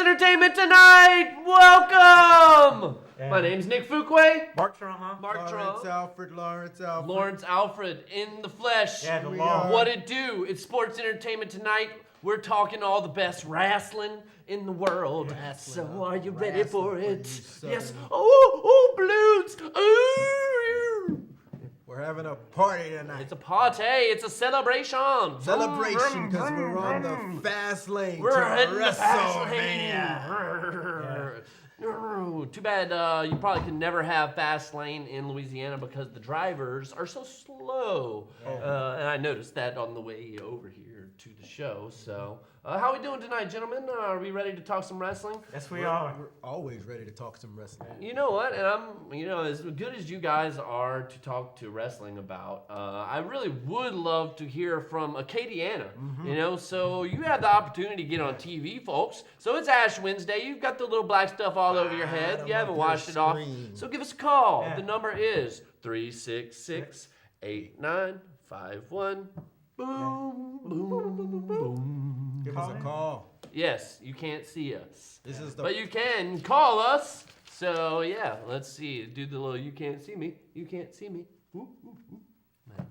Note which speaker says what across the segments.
Speaker 1: Entertainment Tonight! Welcome! Yeah. My name's Nick Fuquay.
Speaker 2: Mark Trump.
Speaker 3: Lawrence Alfred.
Speaker 1: Lawrence Alfred in the flesh.
Speaker 2: Yeah, the law.
Speaker 1: What it do? It's Sports Entertainment Tonight. We're talking all the best wrestling in the world. So are you ready for it? Yes. Oh, balloons. Ooh.
Speaker 3: We're having a party tonight.
Speaker 1: It's a party. It's a celebration.
Speaker 3: Celebration because we're on the fast lane.
Speaker 1: We're heading to
Speaker 3: WrestleMania.
Speaker 1: Too bad you probably can never have fast lane in Louisiana because the drivers are so slow. And I noticed that on the way over here to the show. So, how are we doing tonight, gentlemen? Are we ready to talk some wrestling?
Speaker 2: Yes, we are.
Speaker 3: We're always ready to talk some wrestling.
Speaker 1: You know what? And as good as you guys are to talk to wrestling about, I really would love to hear from Acadiana. So you have the opportunity to get on TV, folks. So it's Ash Wednesday. You've got the little black stuff all over your head. You haven't washed it off. So give us a call. Yeah. The number is 366-8951. Boom, boom, boom.
Speaker 3: Give us a call.
Speaker 1: Yes, you can't see us.
Speaker 3: But
Speaker 1: you can call us. So, yeah, let's see. Do the little you can't see me. You can't see me. Ooh, ooh, ooh. Man.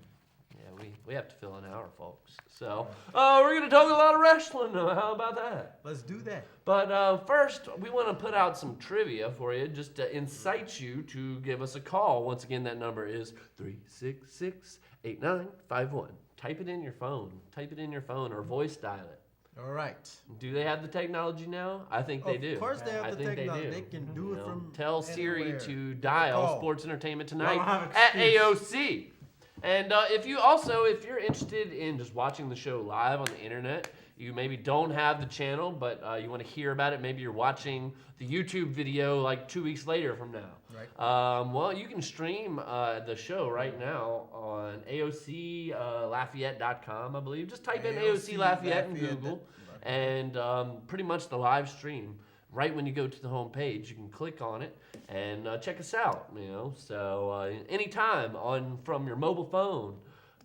Speaker 1: Yeah, we have to fill an hour, folks. So, we're going to talk a lot of wrestling. How about that?
Speaker 3: Let's do that.
Speaker 1: But first, we want to put out some trivia for you just to incite you to give us a call. Once again, that number is 366-8951. Type it in your phone. Or voice dial it.
Speaker 3: All right.
Speaker 1: Do they have the technology now? I think they do.
Speaker 3: Of course they have the technology. They can do it from
Speaker 1: Tell Siri
Speaker 3: anywhere.
Speaker 1: to dial Sports Entertainment Tonight
Speaker 2: at
Speaker 1: AOC. And if you're interested in just watching the show live on the internet, you maybe don't have the channel, but you want to hear about it. Maybe you're watching the YouTube video like 2 weeks later from now.
Speaker 3: Right.
Speaker 1: Well, you can stream the show right now on AOC Lafayette.com, I believe. Just type in AOC Lafayette in Google, and pretty much the live stream. Right when you go to the home page, you can click on it and check us out. So anytime from your mobile phone.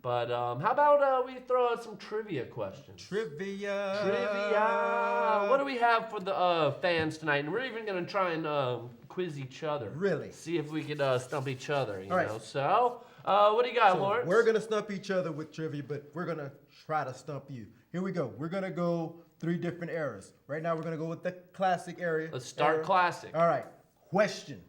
Speaker 1: But how about we throw out some trivia questions?
Speaker 3: Trivia.
Speaker 1: What do we have for the fans tonight? And we're even going to try and quiz each other.
Speaker 3: Really?
Speaker 1: See if we could stump each other. You
Speaker 3: All right.
Speaker 1: know? So what do you got, Lawrence?
Speaker 3: We're going to stump each other with trivia, but we're going to try to stump you. Here we go. We're going to go 3 different eras. Right now, we're going to go with the classic era.
Speaker 1: Let's start classic.
Speaker 3: All right. Question.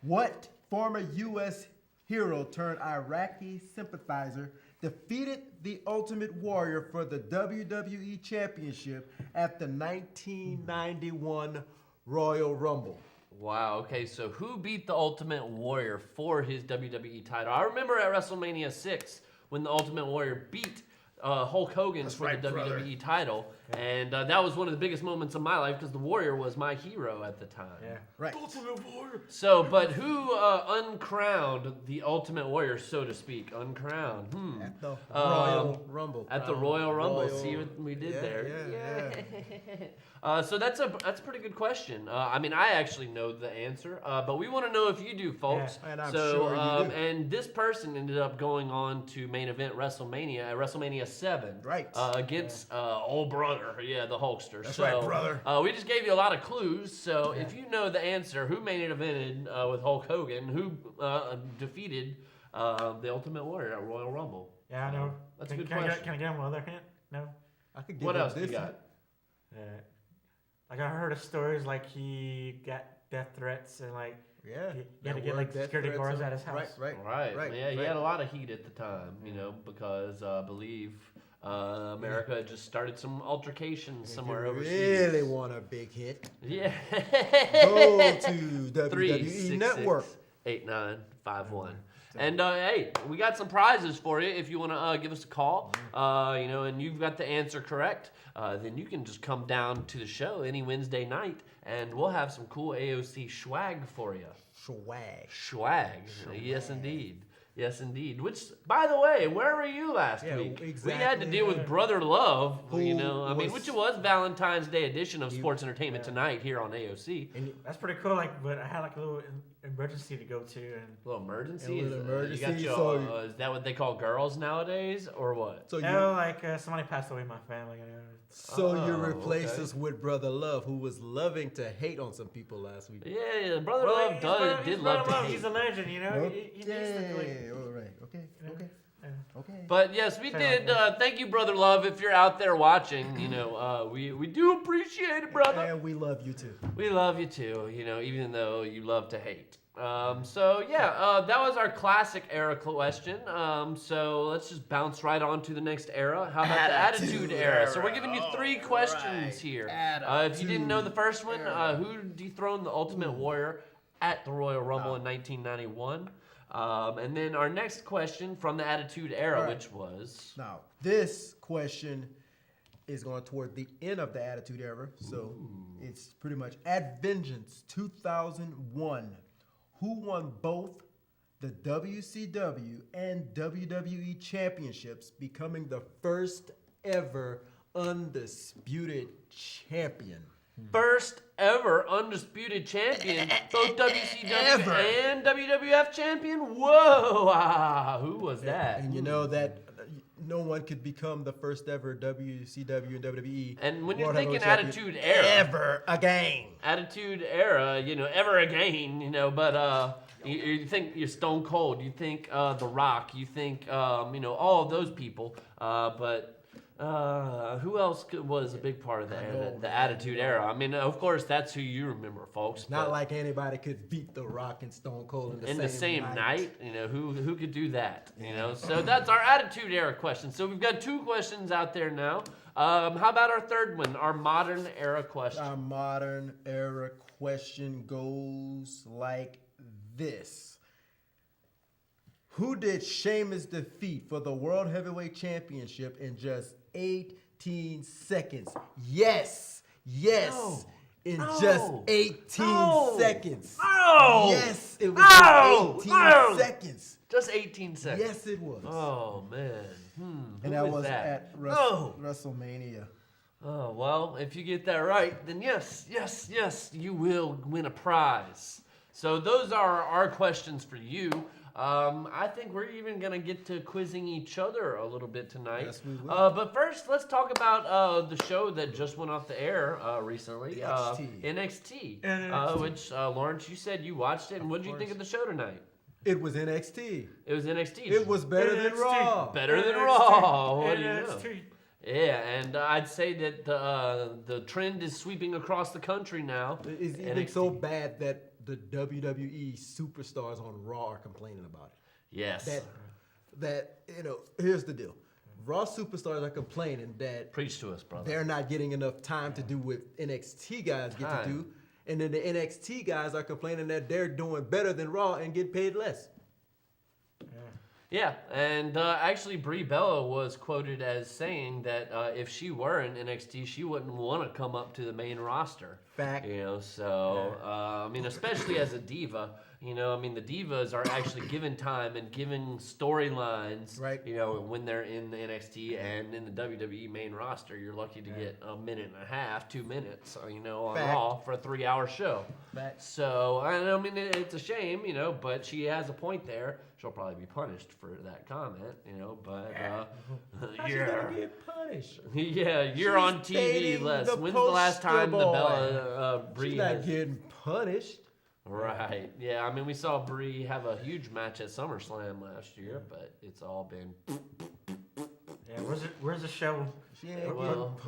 Speaker 3: What former U.S. hero turned Iraqi sympathizer defeated the Ultimate Warrior for the WWE Championship at the 1991 Royal Rumble?
Speaker 1: Wow, okay, so who beat the Ultimate Warrior for his WWE title? I remember at WrestleMania 6 when the Ultimate Warrior beat Hulk Hogan for the WWE title, and that was one of the biggest moments of my life because the Warrior was my hero at the time.
Speaker 3: Yeah, right.
Speaker 1: Ultimate Warrior. So, but who uncrowned the Ultimate Warrior, so to speak? Uncrowned.
Speaker 3: At the Royal Rumble.
Speaker 1: At the Royal Rumble. See what we did there?
Speaker 3: Yeah.
Speaker 1: So that's a pretty good question. I mean, I actually know the answer, but we want to know if you do, folks.
Speaker 3: Yeah, and I'm sure you do.
Speaker 1: And this person ended up going on to main event WrestleMania at WrestleMania 7.
Speaker 3: Right.
Speaker 1: Against old brother, the Hulkster.
Speaker 3: That's right, brother.
Speaker 1: We just gave you a lot of clues. So if you know the answer, who main evented with Hulk Hogan, who defeated the Ultimate Warrior at Royal Rumble?
Speaker 2: Yeah, I know.
Speaker 1: That's a good question.
Speaker 2: Can I get one other hint? No?
Speaker 3: I could give
Speaker 1: What else do
Speaker 3: this
Speaker 1: you got?
Speaker 2: Like I heard of stories like he got death threats and like he had to get like security guards at his house.
Speaker 3: Right.
Speaker 1: Yeah, he had a lot of heat at the time, because I believe America had just started some altercations somewhere overseas.
Speaker 3: Really want a big hit?
Speaker 1: Yeah.
Speaker 3: Go to WWE Network.
Speaker 1: 8951. And hey, we got some prizes for you if you want to give us a call. And you've got the answer correct. Then you can just come down to the show any Wednesday night, and we'll have some cool AOC swag for you. Swag. Yes, indeed. Which, by the way, where were you last week?
Speaker 3: Exactly.
Speaker 1: We had to deal with Brother Love, which was Valentine's Day edition of Sports Entertainment Tonight here on AOC.
Speaker 2: And that's pretty cool. Like, but I had like a little emergency to go to, and
Speaker 1: A little emergency.
Speaker 3: A little
Speaker 1: You
Speaker 3: emergency,
Speaker 1: got your,
Speaker 3: so
Speaker 1: is that what they call girls nowadays, or what?
Speaker 3: So
Speaker 2: somebody passed away in my family. You know.
Speaker 3: So you
Speaker 1: Oh,
Speaker 3: replace
Speaker 1: okay.
Speaker 3: us with Brother Love, who was loving to hate on some people last week.
Speaker 1: Yeah, Brother Love did love to hate.
Speaker 2: He's a legend, you know.
Speaker 3: Okay,
Speaker 2: He needs to, like,
Speaker 3: all right, okay, okay.
Speaker 1: But yes, we did. Thank you, Brother Love, if you're out there watching. You know, we do appreciate it, brother.
Speaker 3: And we love you too.
Speaker 1: We love you too. You know, even though you love to hate. So yeah, that was our classic era question. So let's just bounce right on to the next era. How about the Attitude Era? So we're giving you 3 questions here. If you didn't know the first one, who dethroned the Ultimate Warrior at the Royal Rumble in 1991? And then our next question from the Attitude Era, which was...
Speaker 3: Now, this question is going toward the end of the Attitude Era, so it's pretty much at Vengeance 2001. Who won both the WCW and WWE championships, becoming the first ever undisputed champion?
Speaker 1: First ever undisputed champion, both WCW and WWF champion. Whoa! Who was that?
Speaker 3: And you know that no one could become the first ever WCW and WWE.
Speaker 1: And when you're
Speaker 3: World
Speaker 1: thinking
Speaker 3: Heavyweight
Speaker 1: Attitude
Speaker 3: Champion
Speaker 1: Era,
Speaker 3: ever again.
Speaker 1: Attitude Era, you know, ever again, you know, but you think you're Stone Cold, you think The Rock, you think you know, all of those people, but who else was a big part of the Attitude Era? I mean, of course, that's who you remember, folks.
Speaker 3: Not like anybody could beat The Rock and Stone Cold
Speaker 1: in the same night. You know, who could do that? You know, so that's our Attitude Era question. So we've got 2 questions out there now. How about our third one, our Modern Era question?
Speaker 3: Our Modern Era question goes like this. Who did Sheamus defeat for the World Heavyweight Championship in just 18 seconds? Yes. In just 18 seconds.
Speaker 1: No!
Speaker 3: Yes, it was just 18 seconds.
Speaker 1: Just 18 seconds.
Speaker 3: Yes, it was.
Speaker 1: Oh, man.
Speaker 3: And that was at WrestleMania.
Speaker 1: Oh, well, if you get that right, then yes, you will win a prize. So those are our questions for you. I think we're even going to get to quizzing each other a little bit tonight.
Speaker 3: Yes, we will.
Speaker 1: But first, let's talk about the show that just went off the air recently. NXT. Which, Lawrence, you said you watched it. And what did you think of the show tonight?
Speaker 3: It was NXT.
Speaker 1: It was NXT.
Speaker 3: It was better than Raw.
Speaker 1: Better than Raw. What do you know? Yeah, and I'd say that the trend is sweeping across the country now.
Speaker 3: It's even so bad that the WWE superstars on Raw are complaining about it.
Speaker 1: Yes.
Speaker 3: That you know, here's the deal. Raw superstars are complaining that
Speaker 1: preach to us, brother.
Speaker 3: They're not getting enough time to do what NXT guys get to do. And then the NXT guys are complaining that they're doing better than Raw and get paid less.
Speaker 1: Yeah, and actually Brie Bella was quoted as saying that if she were in NXT, she wouldn't want to come up to the main roster.
Speaker 3: Fact.
Speaker 1: You know, so, I mean, especially as a diva, you know, I mean, the divas are actually given time and given storylines,
Speaker 3: right?
Speaker 1: You know, when they're in the NXT and in the WWE main roster, you're lucky to get a minute and a half, 2 minutes, you know, on Raw for a 3-hour show.
Speaker 3: Fact.
Speaker 1: So, I mean, it's a shame, you know, but she has a point there. She'll probably be punished for that comment, you know, but
Speaker 3: you're gonna get punished.
Speaker 1: Yeah, you're on TV less. When's the last time the Bella Brie?
Speaker 3: She's not getting punished.
Speaker 1: Right. Yeah. I mean, we saw Brie have a huge match at SummerSlam last year, but it's all been.
Speaker 2: Yeah. Where's the show?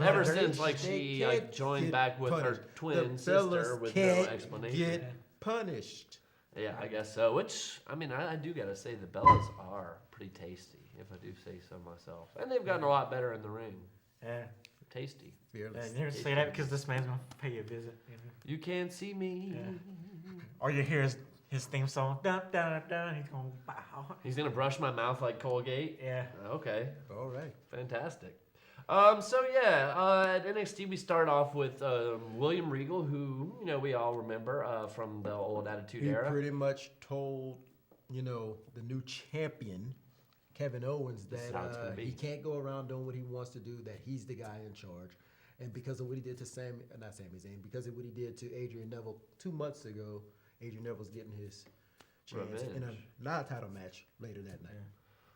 Speaker 1: Ever since she joined back with her twin sister with no explanation.
Speaker 3: Get punished.
Speaker 1: Yeah, I guess so. Which, I mean, I do gotta say the Bellas are pretty tasty, if I do say so myself. And they've gotten a lot better in the ring. Yeah. Tasty.
Speaker 2: Fearless. You never say that because this man's gonna pay you a visit. You know?
Speaker 1: You can't see me.
Speaker 2: Yeah. Or you hear his theme song. Dun, dun, dun, he's gonna bow.
Speaker 1: He's gonna brush my mouth like Colgate.
Speaker 2: Yeah.
Speaker 1: Okay.
Speaker 3: All right.
Speaker 1: Fantastic. So yeah, at NXT we start off with William Regal, who we all remember from the old Attitude Era.
Speaker 3: He pretty much told the new champion Kevin Owens that he can't go around doing what he wants to do. That he's the guy in charge, and because of what he did to because of what he did to Adrian Neville 2 months ago, Adrian Neville's getting his chance in
Speaker 1: Revenge.
Speaker 3: a non-title match later that night.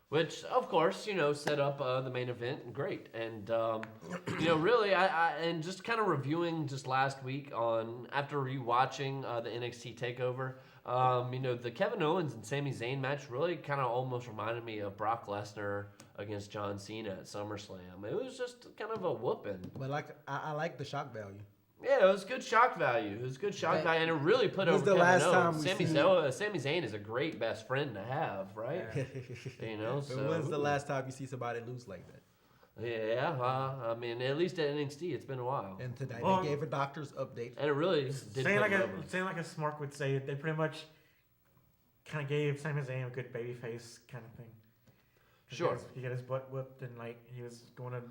Speaker 1: Which, of course, set up the main event. Great. And, really, and just kind of reviewing just last week after rewatching the NXT TakeOver, the Kevin Owens and Sami Zayn match really kind of almost reminded me of Brock Lesnar against John Cena at SummerSlam. It was just kind of a whooping.
Speaker 3: But I like the shock value.
Speaker 1: Yeah, it was good shock value. It was good shock value, and it really put over
Speaker 3: the
Speaker 1: Kevin
Speaker 3: last
Speaker 1: Owens.
Speaker 3: time we
Speaker 1: Sami Zayn is a great best friend to have, right?
Speaker 3: But when's the last time you see somebody lose like that?
Speaker 1: Yeah, I mean, at least at NXT, it's been a while.
Speaker 3: And tonight they gave a doctor's update.
Speaker 1: And it really did
Speaker 2: saying
Speaker 1: put
Speaker 2: like
Speaker 1: him over.
Speaker 2: saying like a Smart would say, they pretty much kind of gave Sami Zayn a good baby face kind of thing.
Speaker 1: Sure.
Speaker 2: He got his butt whipped and like he was going to.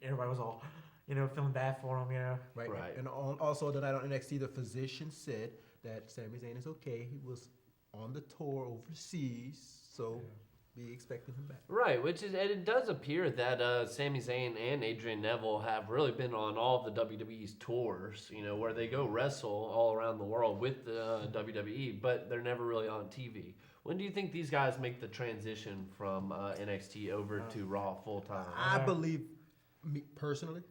Speaker 2: Everybody was all, feeling bad for him.
Speaker 3: Right.
Speaker 1: Right.
Speaker 3: And also tonight on NXT, the physician said that Sami Zayn is okay. He was on the tour overseas, so be expecting him back.
Speaker 1: Right, and it does appear that Sami Zayn and Adrian Neville have really been on all of the WWE's tours, where they go wrestle all around the world with the WWE, but they're never really on TV. When do you think these guys make the transition from NXT over to Raw full time?
Speaker 3: I believe, me personally,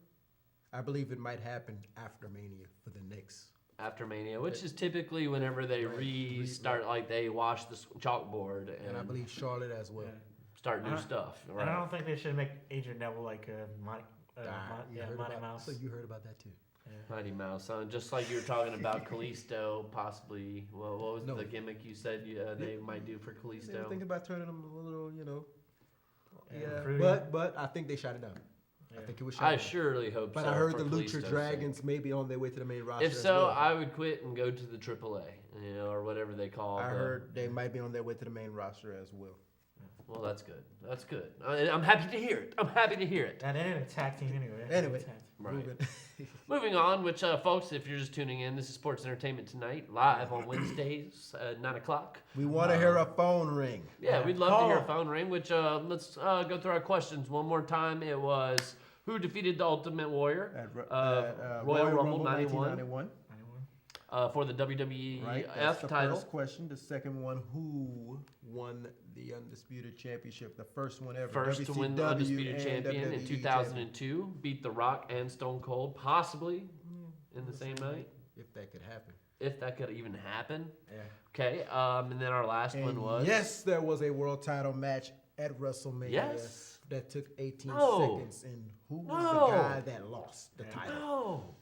Speaker 3: I believe it might happen after Mania for the next.
Speaker 1: After Mania, which is typically whenever they restart, like they wash the chalkboard
Speaker 3: And I believe Charlotte as well.
Speaker 1: start new stuff. Right.
Speaker 2: And I don't think they should make Adrian Neville like a Monty Mouse.
Speaker 3: So you heard about that too.
Speaker 1: Mighty Mouse, just like you were talking about Kalisto, possibly. Well, what was the gimmick you said they might do for
Speaker 3: They were
Speaker 1: Kalisto?
Speaker 3: thinking about turning them a little,
Speaker 2: fruity.
Speaker 3: but I think they shot it down. I think it was shot
Speaker 1: I
Speaker 3: down.
Speaker 1: surely hope so.
Speaker 3: But I heard
Speaker 1: for
Speaker 3: the Lucha
Speaker 1: Kalisto's
Speaker 3: Dragons may be on their way to the main roster.
Speaker 1: sake. If
Speaker 3: as
Speaker 1: so,
Speaker 3: well.
Speaker 1: I would quit and go to the AAA, or whatever they call.
Speaker 3: I heard they might be on their way to the main roster as well.
Speaker 1: Well, that's good. That's good. I'm happy to hear it. I'm happy to hear it.
Speaker 2: And they didn't attack team anyway.
Speaker 3: Anyway.
Speaker 1: Right.
Speaker 3: Moving.
Speaker 1: Moving on, which, folks, if you're just tuning in, this is Sports Entertainment Tonight, live on Wednesdays at 9 o'clock.
Speaker 3: We want to hear a phone ring.
Speaker 1: Yeah, we'd love to hear a phone ring, which let's go through our questions one more time. It was, who defeated the Ultimate Warrior?
Speaker 3: At
Speaker 1: Royal Rumble 91.
Speaker 3: 1991.
Speaker 1: For the WWEF
Speaker 3: Right, that's the
Speaker 1: title.
Speaker 3: first question. The second one, who won the Undisputed Championship? The first one ever.
Speaker 1: First to win the
Speaker 3: WCW
Speaker 1: Undisputed
Speaker 3: and
Speaker 1: Champion in
Speaker 3: WWE
Speaker 1: 2002. Beat The Rock and Stone Cold, possibly in the same night.
Speaker 3: If that could happen.
Speaker 1: If that could even happen.
Speaker 3: Yeah.
Speaker 1: Okay, and then our last
Speaker 3: And
Speaker 1: one was...
Speaker 3: yes, there was a world title match at WrestleMania.
Speaker 1: Yes.
Speaker 3: That took 18
Speaker 1: No.
Speaker 3: seconds. And who was
Speaker 1: No.
Speaker 3: the guy that lost the title?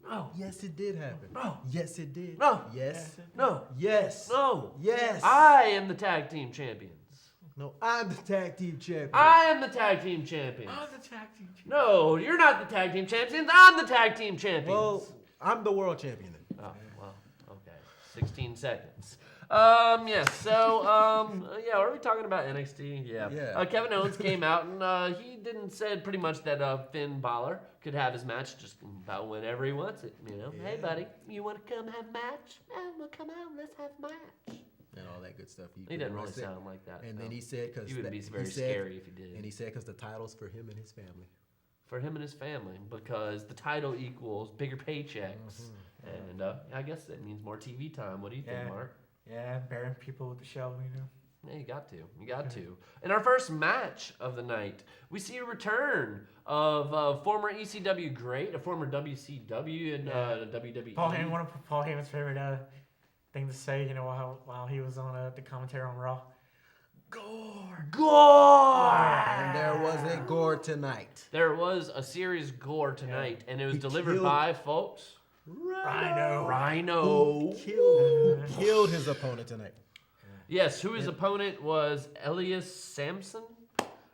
Speaker 1: No.
Speaker 3: Yes, it did happen.
Speaker 1: No.
Speaker 3: Yes, it did.
Speaker 1: No.
Speaker 3: Yes.
Speaker 1: No.
Speaker 3: Yes.
Speaker 1: No.
Speaker 3: Yes.
Speaker 1: I am the tag team champions.
Speaker 3: No, I'm the tag team champion.
Speaker 1: I am the tag team champions.
Speaker 2: I'm the tag team champion.
Speaker 1: No, you're not the tag team champions. I'm the tag team champions.
Speaker 3: Well, I'm the world champion.
Speaker 1: Oh, well, okay. 16 seconds. Yes, so, are we talking about NXT? Yeah.
Speaker 3: Yeah.
Speaker 1: Kevin Owens came out and he said pretty much that Finn Balor could have his match just about whenever he wants it. Hey, buddy, you want to come have a match? Well, come out, let's have a match.
Speaker 3: And all that good stuff.
Speaker 1: He doesn't really sound like that.
Speaker 3: And then he said, because
Speaker 1: he would be very scary if he did.
Speaker 3: And he said, because the title's for him and his family.
Speaker 1: For him and his family, because the title equals bigger paychecks. And I guess that means more TV time. What do you think, Mark?
Speaker 2: Yeah, bearing people with the show,
Speaker 1: Yeah, you got to. You got to. In our first match of the night, we see a return of former ECW great, a former WCW and WWE.
Speaker 2: One of Paul Heyman's favorite thing to say, while he was on the commentary on Raw. Gore!
Speaker 3: And there was a gore tonight.
Speaker 1: There was a serious gore tonight, and it was delivered by, folks, Rhino.
Speaker 3: Who killed his opponent tonight.
Speaker 1: Yes, his opponent was Elias Sampson.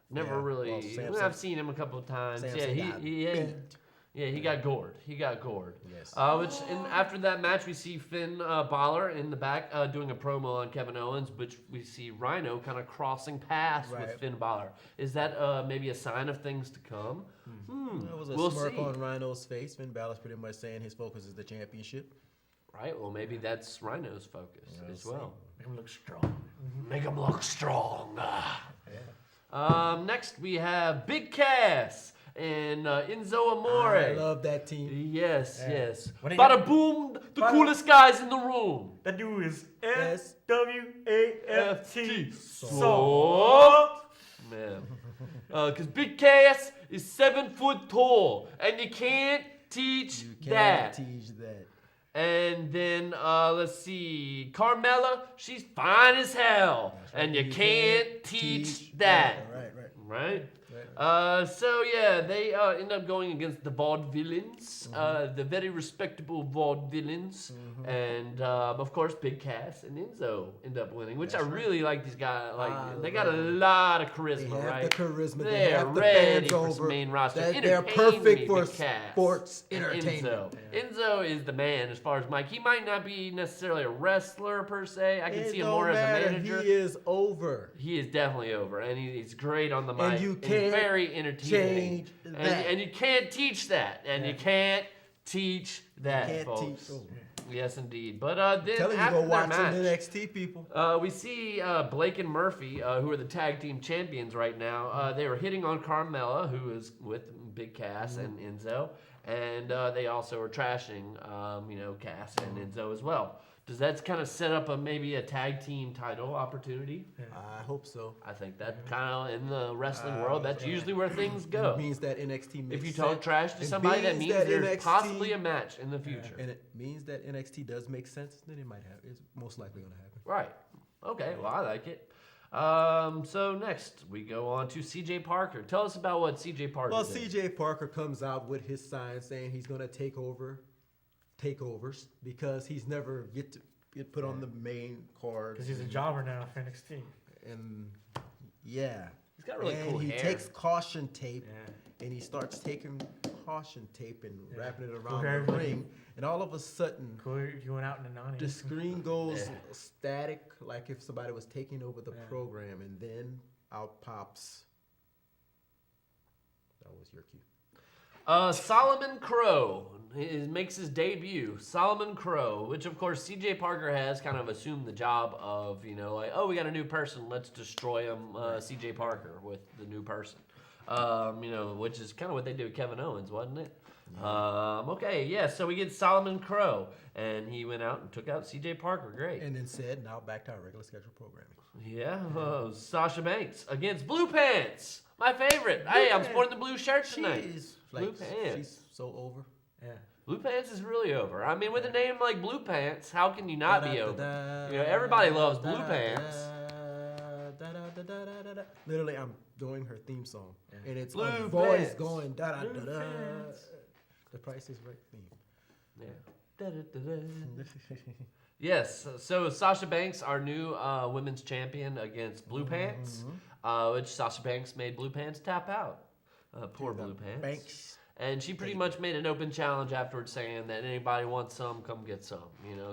Speaker 1: Never really.
Speaker 3: Samson.
Speaker 1: I've seen him a couple of times.
Speaker 3: Samson got beat.
Speaker 1: He got gored.
Speaker 3: Yes.
Speaker 1: And after that match, we see Finn Balor in the back doing a promo on Kevin Owens, which we see Rhino kind of crossing paths with Finn Balor. Is that maybe a sign of things to come?
Speaker 3: There was a
Speaker 1: We'll
Speaker 3: smirk
Speaker 1: see.
Speaker 3: on Rhino's face. Finn Balor's pretty much saying his focus is the championship.
Speaker 1: Right. Well, maybe that's Rhino's focus as well.
Speaker 2: Make him look strong.
Speaker 1: Make him look strong. Next, we have Big Cass and Enzo Amore.
Speaker 3: I love that team.
Speaker 1: Yes, yes.
Speaker 2: What do you
Speaker 1: Bada
Speaker 2: got?
Speaker 1: boom, the coolest guys in the room.
Speaker 2: That dude is
Speaker 1: SWAFT.
Speaker 2: SWAFT.
Speaker 1: So, man. Because Big Cass is 7 foot tall, and you can't teach that.
Speaker 3: Teach that.
Speaker 1: And then, let's see, Carmella, she's fine as hell, and you can't teach that.
Speaker 3: Right.
Speaker 1: So yeah, they end up going against the Vaudevillains, the very respectable Vaudevillains, and of course Big Cass and Enzo end up winning, which I really like these guys. Like they got a lot of charisma,
Speaker 3: They have
Speaker 1: right?
Speaker 3: the charisma. They
Speaker 1: They're
Speaker 3: have the
Speaker 1: ready
Speaker 3: fans
Speaker 1: for
Speaker 3: over.
Speaker 1: some main roster.
Speaker 3: They're
Speaker 1: Entertain
Speaker 3: perfect
Speaker 1: me,
Speaker 3: for
Speaker 1: Big Cass
Speaker 3: sports
Speaker 1: and
Speaker 3: entertainment.
Speaker 1: Enzo is the man as far as Mike. He might not be necessarily a wrestler per se. I can see him more as a manager.
Speaker 3: He is over.
Speaker 1: He is definitely over, and he's great on the mic.
Speaker 3: And you
Speaker 1: and
Speaker 3: can't
Speaker 1: very entertaining.
Speaker 3: change that.
Speaker 1: And you can't teach that. And you can't teach that,
Speaker 3: Can't
Speaker 1: folks.
Speaker 3: teach. Oh.
Speaker 1: Yes, indeed. But then
Speaker 3: Telling you,
Speaker 1: after
Speaker 3: go
Speaker 1: their
Speaker 3: watch
Speaker 1: match,
Speaker 3: some NXT people.
Speaker 1: we see Blake and Murphy, who are the tag team champions right now. They were hitting on Carmella, who is with Big Cass and Enzo, and they also were trashing, Cass and Enzo as well. Does that kind of set up maybe a tag team title opportunity?
Speaker 3: I hope so.
Speaker 1: I think that kind of in the wrestling world, that's usually where things go.
Speaker 3: It means that NXT makes
Speaker 1: If you
Speaker 3: sense.
Speaker 1: talk trash to
Speaker 3: It
Speaker 1: somebody, that means there's
Speaker 3: NXT
Speaker 1: possibly a match in the future.
Speaker 3: And it means that NXT does make sense. Then it might have. It's most likely going to happen.
Speaker 1: Right. Okay, well, I like it. So next, we go on to CJ Parker. Tell us about what CJ Parker
Speaker 3: Well,
Speaker 1: did.
Speaker 3: CJ Parker comes out with his sign saying he's going to take over takeovers because he's never get put on the main card.
Speaker 2: Because he's a jobber now for NXT.
Speaker 3: And yeah.
Speaker 1: He's got really
Speaker 3: and
Speaker 1: cool
Speaker 3: he
Speaker 1: hair.
Speaker 3: takes caution tape
Speaker 2: Yeah.
Speaker 3: and he starts taking caution tape and wrapping it around
Speaker 2: Okay.
Speaker 3: the ring. And all of a sudden,
Speaker 2: Cool, you went out in the Nani.
Speaker 3: the screen goes
Speaker 1: Yeah.
Speaker 3: static, like if somebody was taking over the program, and then out pops. That was your cue.
Speaker 1: Solomon Crow makes his debut. Solomon Crow, which of course CJ Parker has kind of assumed the job of, we got a new person, let's destroy him, CJ Parker with the new person. Which is kind of what they did with Kevin Owens, wasn't it? So we get Solomon Crow, and he went out and took out CJ Parker. Great.
Speaker 3: And then said, now back to our regular scheduled programming.
Speaker 1: Yeah, Sasha Banks against Blue Pants, my favorite. Hey, I'm sporting the blue shirt tonight.
Speaker 3: She's
Speaker 1: Blue Pants.
Speaker 3: She's so over.
Speaker 2: Yeah.
Speaker 1: Blue Pants is really over. I mean, with a name like Blue Pants, how can you not be over? Everybody loves Blue Pants.
Speaker 3: Literally, I'm doing her theme song, and it's
Speaker 1: Blue
Speaker 3: a voice
Speaker 1: Pants.
Speaker 3: going da da da
Speaker 2: Blue
Speaker 3: da.
Speaker 2: Pants.
Speaker 3: The Price is Right theme.
Speaker 1: Yeah. Yes, so Sasha Banks, our new women's champion against Blue Pants, which Sasha Banks made Blue Pants tap out. Poor Blue Pants.
Speaker 3: Banks.
Speaker 1: And she pretty much made an open challenge afterwards saying that anybody wants some, come get some,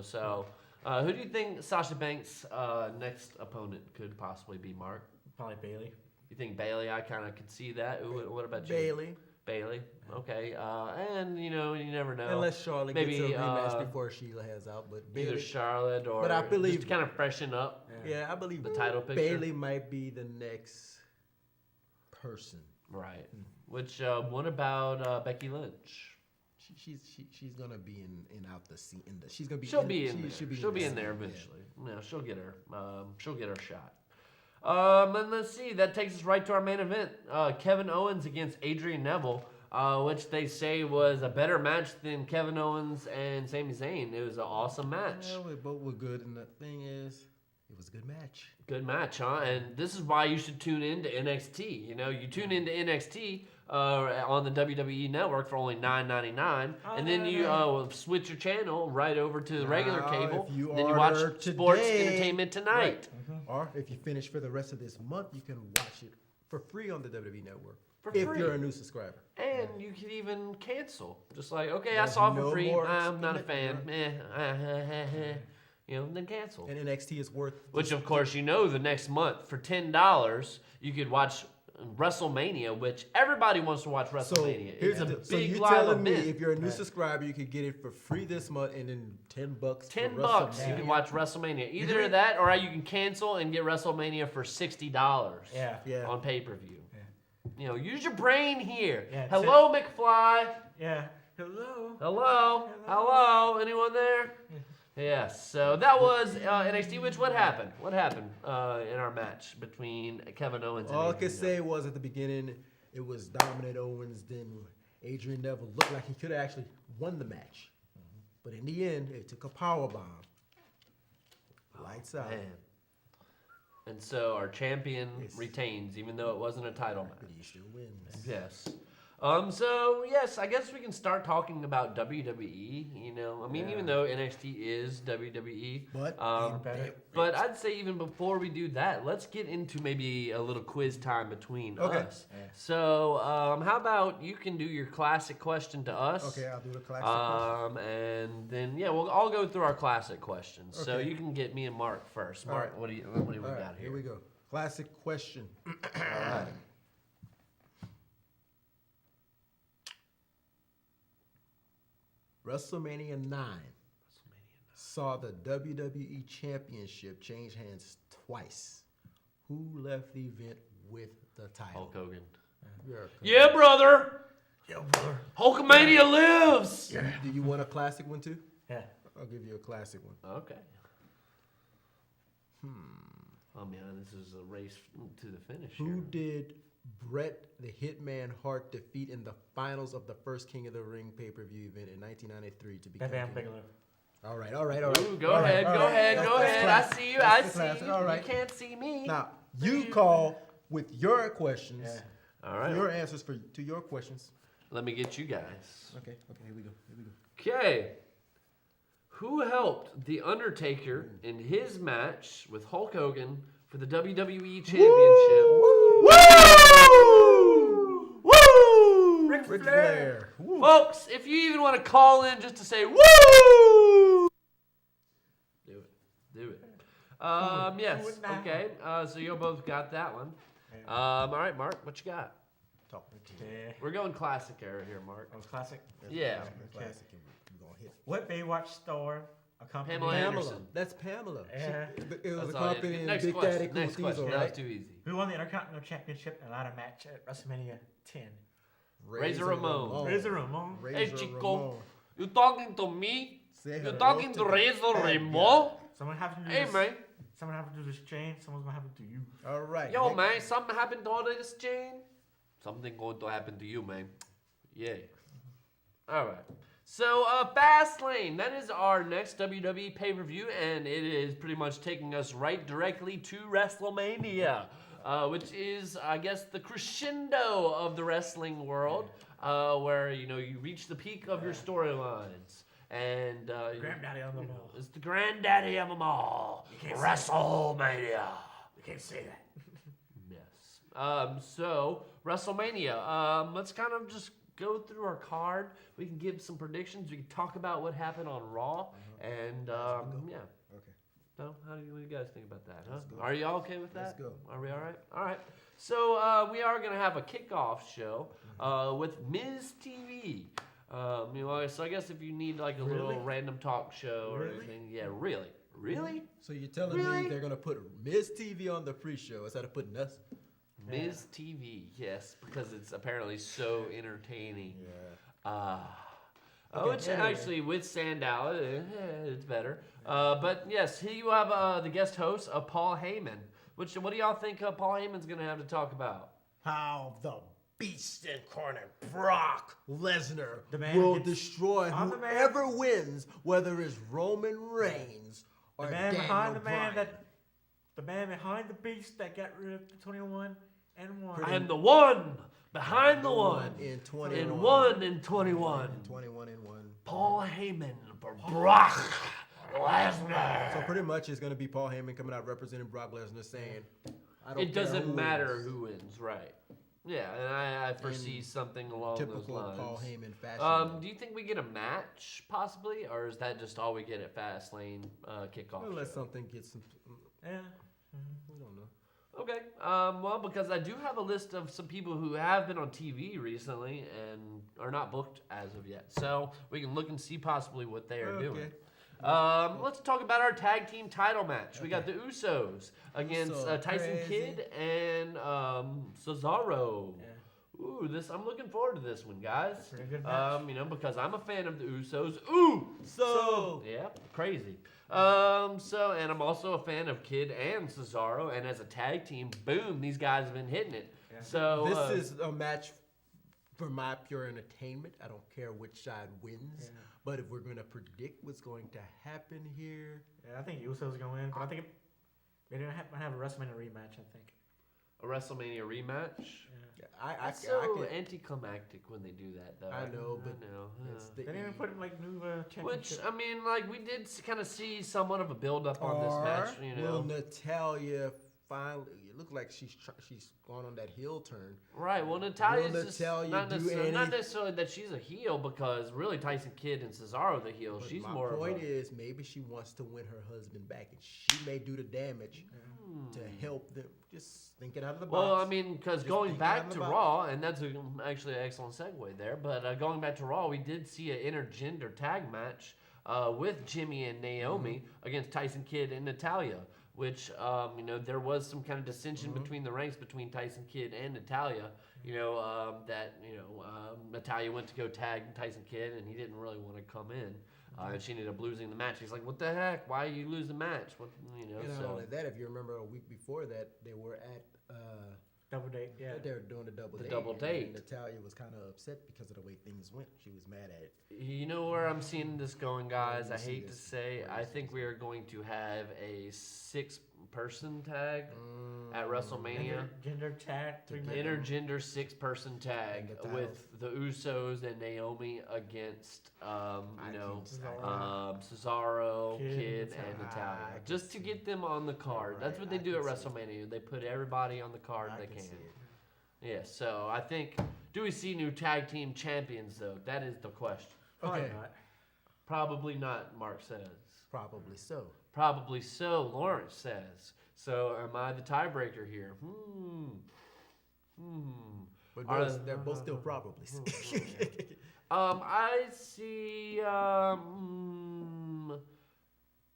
Speaker 1: So who do you think Sasha Banks' next opponent could possibly be, Mark?
Speaker 2: Probably Bailey.
Speaker 1: You think Bailey? I kind of could see that. What about you? Bailey. Okay. And, you never know.
Speaker 3: Unless Charlotte
Speaker 1: Maybe,
Speaker 3: gets a rematch before Sheila has out, but
Speaker 1: Either
Speaker 3: Bailey,
Speaker 1: Charlotte or
Speaker 3: But I believe-
Speaker 1: just to kind of freshen up.
Speaker 3: yeah, I believe
Speaker 1: The title picture.
Speaker 3: Bailey might be the next person.
Speaker 1: Right. Which, what about Becky Lynch?
Speaker 3: She's gonna be in out the scene. She's gonna be.
Speaker 1: She'll be in there. She'll be in there eventually. Yeah, she'll get her. She'll get her shot. And let's see. That takes us right to our main event. Kevin Owens against Adrian Neville, which they say was a better match than Kevin Owens and Sami Zayn. It was an awesome match.
Speaker 3: Yeah, we both were good, and the thing is, it was a good match.
Speaker 1: Good match, huh? And this is why you should tune in to NXT. You tune into NXT on the WWE Network for only $9.99, and then you switch your channel right over to the regular
Speaker 3: Now,
Speaker 1: cable.
Speaker 3: if you
Speaker 1: Then you watch
Speaker 3: order
Speaker 1: Sports
Speaker 3: today-
Speaker 1: Entertainment Tonight.
Speaker 3: Or if you finish for the rest of this month, you can watch it for free on the WWE Network.
Speaker 1: For
Speaker 3: if
Speaker 1: free.
Speaker 3: you're a new subscriber.
Speaker 1: And you can even cancel. Just like, okay, I
Speaker 3: There's
Speaker 1: saw it for
Speaker 3: no
Speaker 1: free.
Speaker 3: more
Speaker 1: I'm not a fan.
Speaker 3: experiment.
Speaker 1: Then cancel.
Speaker 3: And NXT is worth.
Speaker 1: Which, of course, the next month for $10, you could watch WrestleMania, which everybody wants to watch
Speaker 3: So
Speaker 1: WrestleMania.
Speaker 3: here's
Speaker 1: It's
Speaker 3: the
Speaker 1: a
Speaker 3: so
Speaker 1: big
Speaker 3: you
Speaker 1: live
Speaker 3: telling me
Speaker 1: event.
Speaker 3: if you're a new subscriber, you could get it for free this month, and then $10.
Speaker 1: $10 you can watch WrestleMania. Either that, or you can cancel and get WrestleMania for $60.
Speaker 2: Yeah.
Speaker 3: Yeah.
Speaker 1: On pay-per-view. use your brain here.
Speaker 2: Yeah,
Speaker 1: Hello, McFly.
Speaker 2: Yeah. Hello.
Speaker 1: Hello. Anyone there? Yes. So that was NXT. What happened? What happened in our match between Kevin Owens and
Speaker 3: All I
Speaker 1: Adrian
Speaker 3: can say was at the beginning, it was Dominic Owens. Then Adrian Neville looked like he could have actually won the match. But in the end, it took a power bomb. Lights out.
Speaker 1: Man. And so our champion retains, even though it wasn't a title match.
Speaker 3: But he still wins.
Speaker 1: Yes. So yes, I guess we can start talking about WWE. Even though NXT is WWE, but I'd say even before we do that, let's get into maybe a little quiz time between us. Yeah. So how about you can do your classic question to us?
Speaker 3: Okay, I'll do the classic question.
Speaker 1: And then we'll all go through our classic questions. Okay. So you can get me and Mark first. Mark,
Speaker 3: right.
Speaker 1: what do we got here?
Speaker 3: Here we go. Classic question. All right. WrestleMania 9 saw the WWE Championship change hands twice. Who left the event with the title?
Speaker 1: Hulk Hogan.
Speaker 3: Yeah,
Speaker 1: brother. Hulkamania lives.
Speaker 3: Yeah. Do you want a classic one too?
Speaker 2: Yeah.
Speaker 3: I'll give you a classic one.
Speaker 1: Okay. Oh man, this is a race to the finish.
Speaker 3: Who did Bret the Hitman Hart defeat in the finals of the first King of the Ring pay-per-view event in 1993 to become
Speaker 2: Bam Bigelow.
Speaker 3: All right.
Speaker 1: Ooh, go ahead. I see you. I see you.
Speaker 3: All right.
Speaker 1: You can't see me.
Speaker 3: Now, you call with your questions.
Speaker 2: Yeah.
Speaker 3: All right. Your answers to your questions.
Speaker 1: Let me get you guys.
Speaker 3: Okay, here we go.
Speaker 1: Okay. Who helped The Undertaker in his match with Hulk Hogan for the WWE Championship?
Speaker 3: Woo! Ric Flair.
Speaker 1: Folks, if you even want to call in just to say woo, do it. Yes. Okay. So you both got that one. All right, Mark, what you got? We're going classic era here, Mark.
Speaker 2: That was classic?
Speaker 1: Yeah.
Speaker 3: Classic. We're gonna hit.
Speaker 2: What Baywatch store accompanied
Speaker 1: Pamela Anderson.
Speaker 3: That's Pamela.
Speaker 2: Yeah.
Speaker 3: It was
Speaker 1: That's all
Speaker 3: accompanying
Speaker 1: Next
Speaker 3: Big
Speaker 1: question.
Speaker 3: Daddy Cool
Speaker 1: Next question.
Speaker 3: Diesel,
Speaker 1: That was
Speaker 3: right?
Speaker 1: too easy.
Speaker 2: Who won the Intercontinental Championship in a ladder match at WrestleMania 10?
Speaker 1: Razor Ramon.
Speaker 2: Razor Ramon.
Speaker 1: Hey, Chico. You talking to me?
Speaker 3: Say
Speaker 1: You
Speaker 3: hello
Speaker 1: talking
Speaker 3: to
Speaker 1: to
Speaker 3: the
Speaker 1: Razor
Speaker 3: bad
Speaker 1: Ramon?
Speaker 2: Someone have to do
Speaker 1: Hey,
Speaker 2: this.
Speaker 1: man.
Speaker 2: Someone have to do this chain. Someone's gonna have to do you.
Speaker 3: All right.
Speaker 1: Yo, man, something happened to all this chain? Something going to happen to you, man. Yeah. All right. So, Fastlane, that is our next WWE pay-per-view, and it is pretty much taking us right directly to WrestleMania, which is, I guess, the crescendo of the wrestling world, where, you reach the peak of your storylines. And
Speaker 2: Granddaddy on them all.
Speaker 1: it's the granddaddy of them all. WrestleMania.
Speaker 2: You can't say that.
Speaker 1: Yes. So WrestleMania. Let's kind of just go through our card. We can give some predictions. We can talk about what happened on Raw, and yeah.
Speaker 3: Okay.
Speaker 1: So what do you guys think about that? Huh? Are you all okay with that?
Speaker 3: Let's go.
Speaker 1: Are we all right? All right. So we are gonna have a kickoff show with Ms. TV. So I guess if you need like a little random talk show or anything, yeah, really.
Speaker 3: So you're telling me they're gonna put Ms. TV on the pre-show instead of putting us?
Speaker 1: Ms. TV, yes, because it's apparently so entertaining.
Speaker 3: Yeah.
Speaker 1: Which actually with Sandow, it's better. But yes, here you have the guest host, Paul Heyman. What do y'all think Paul Heyman's gonna have to talk about?
Speaker 3: How the Beast incarnate Brock Lesnar
Speaker 2: The man
Speaker 3: will
Speaker 2: gets-
Speaker 3: destroy
Speaker 2: I'm the man.
Speaker 3: whoever wins, whether it's Roman Reigns or
Speaker 2: The man
Speaker 3: Daniel
Speaker 2: behind the
Speaker 3: Bryan.
Speaker 2: man the man behind the beast that got rid of the 21 and 1.
Speaker 1: I'm the one behind the one.
Speaker 3: in 21.
Speaker 1: In 1 and 21.
Speaker 3: 21 and 1.
Speaker 1: Paul Heyman for Brock Lesnar.
Speaker 3: So pretty much it's going to be Paul Heyman coming out representing Brock Lesnar saying, I don't
Speaker 1: It
Speaker 3: care
Speaker 1: doesn't
Speaker 3: who
Speaker 1: matter
Speaker 3: wins.
Speaker 1: who wins, right? Yeah, and I foresee something along those
Speaker 3: Typical
Speaker 1: lines.
Speaker 3: Paul Heyman fashion.
Speaker 1: Do you think we get a match possibly, or is that just all we get at Fastlane kickoff?
Speaker 3: Unless
Speaker 1: show?
Speaker 3: something gets some.
Speaker 2: Yeah.
Speaker 3: We don't know.
Speaker 1: Okay. Well, because I do have a list of some people who have been on TV recently and are not booked as of yet, so we can look and see possibly what they are doing. Let's talk about our tag team title match. We got the Usos against Tyson Kidd and Cesaro. Yeah. Ooh, I'm looking forward to this one, guys.
Speaker 2: Pretty good match.
Speaker 1: Because I'm a fan of the Usos. Yeah, crazy. And I'm also a fan of Kidd and Cesaro, and as a tag team, boom, these guys have been hitting it. Yeah. So
Speaker 3: this is a match for my pure entertainment. I don't care which side wins, but if we're going to predict what's going to happen here,
Speaker 2: I think Usos gonna win. But I think they're gonna have a WrestleMania rematch. I think
Speaker 1: a WrestleMania rematch.
Speaker 2: Yeah.
Speaker 1: That's so anticlimactic when they do that, though.
Speaker 3: I know, but
Speaker 2: they didn't even put like new championship.
Speaker 1: Which we did kind of see somewhat of a build up on this match.
Speaker 3: Will Natalya finally? It looked like she's gone on that heel turn.
Speaker 1: Right. Well, Natalya's just not necessarily that she's a heel, because really Tyson Kidd and Cesaro are the heels. But she's more.
Speaker 3: My point is, maybe she wants to win her husband back, and she may do the damage to help them. Just thinking out of the box.
Speaker 1: Well, because going back to Raw, and that's actually an excellent segue there. But going back to Raw, we did see an intergender tag match with Jimmy and Naomi against Tyson Kidd and Natalya. Which, there was some kind of dissension between the ranks between Tyson Kidd and Natalya. Natalya went to go tag Tyson Kidd, and he didn't really want to come in. And she ended up losing the match. He's like, what the heck? Why you lose the match?
Speaker 3: Not only that, if you remember a week before that, they were at...
Speaker 2: double date, yeah.
Speaker 3: They were doing the double
Speaker 1: date.
Speaker 3: And Natalya was kind of upset because of the way things went. She was mad at it.
Speaker 1: You know where I'm seeing this going, guys? I hate to say, I think we are going to have a 6-person tag at WrestleMania. Intergender 6-person tag with the Usos and Naomi against, Cesaro, Kidd, and Natalya. Just to get them on the card. That's what they do at WrestleMania. They put everybody on the card they can. Yeah, so I think, do we see new tag team champions, though? That is the question.
Speaker 2: Probably not.
Speaker 1: Probably not, Mark says.
Speaker 3: Probably so.
Speaker 1: Probably so, Lawrence says. So am I the tiebreaker here?
Speaker 3: But they're both still probably.
Speaker 1: I see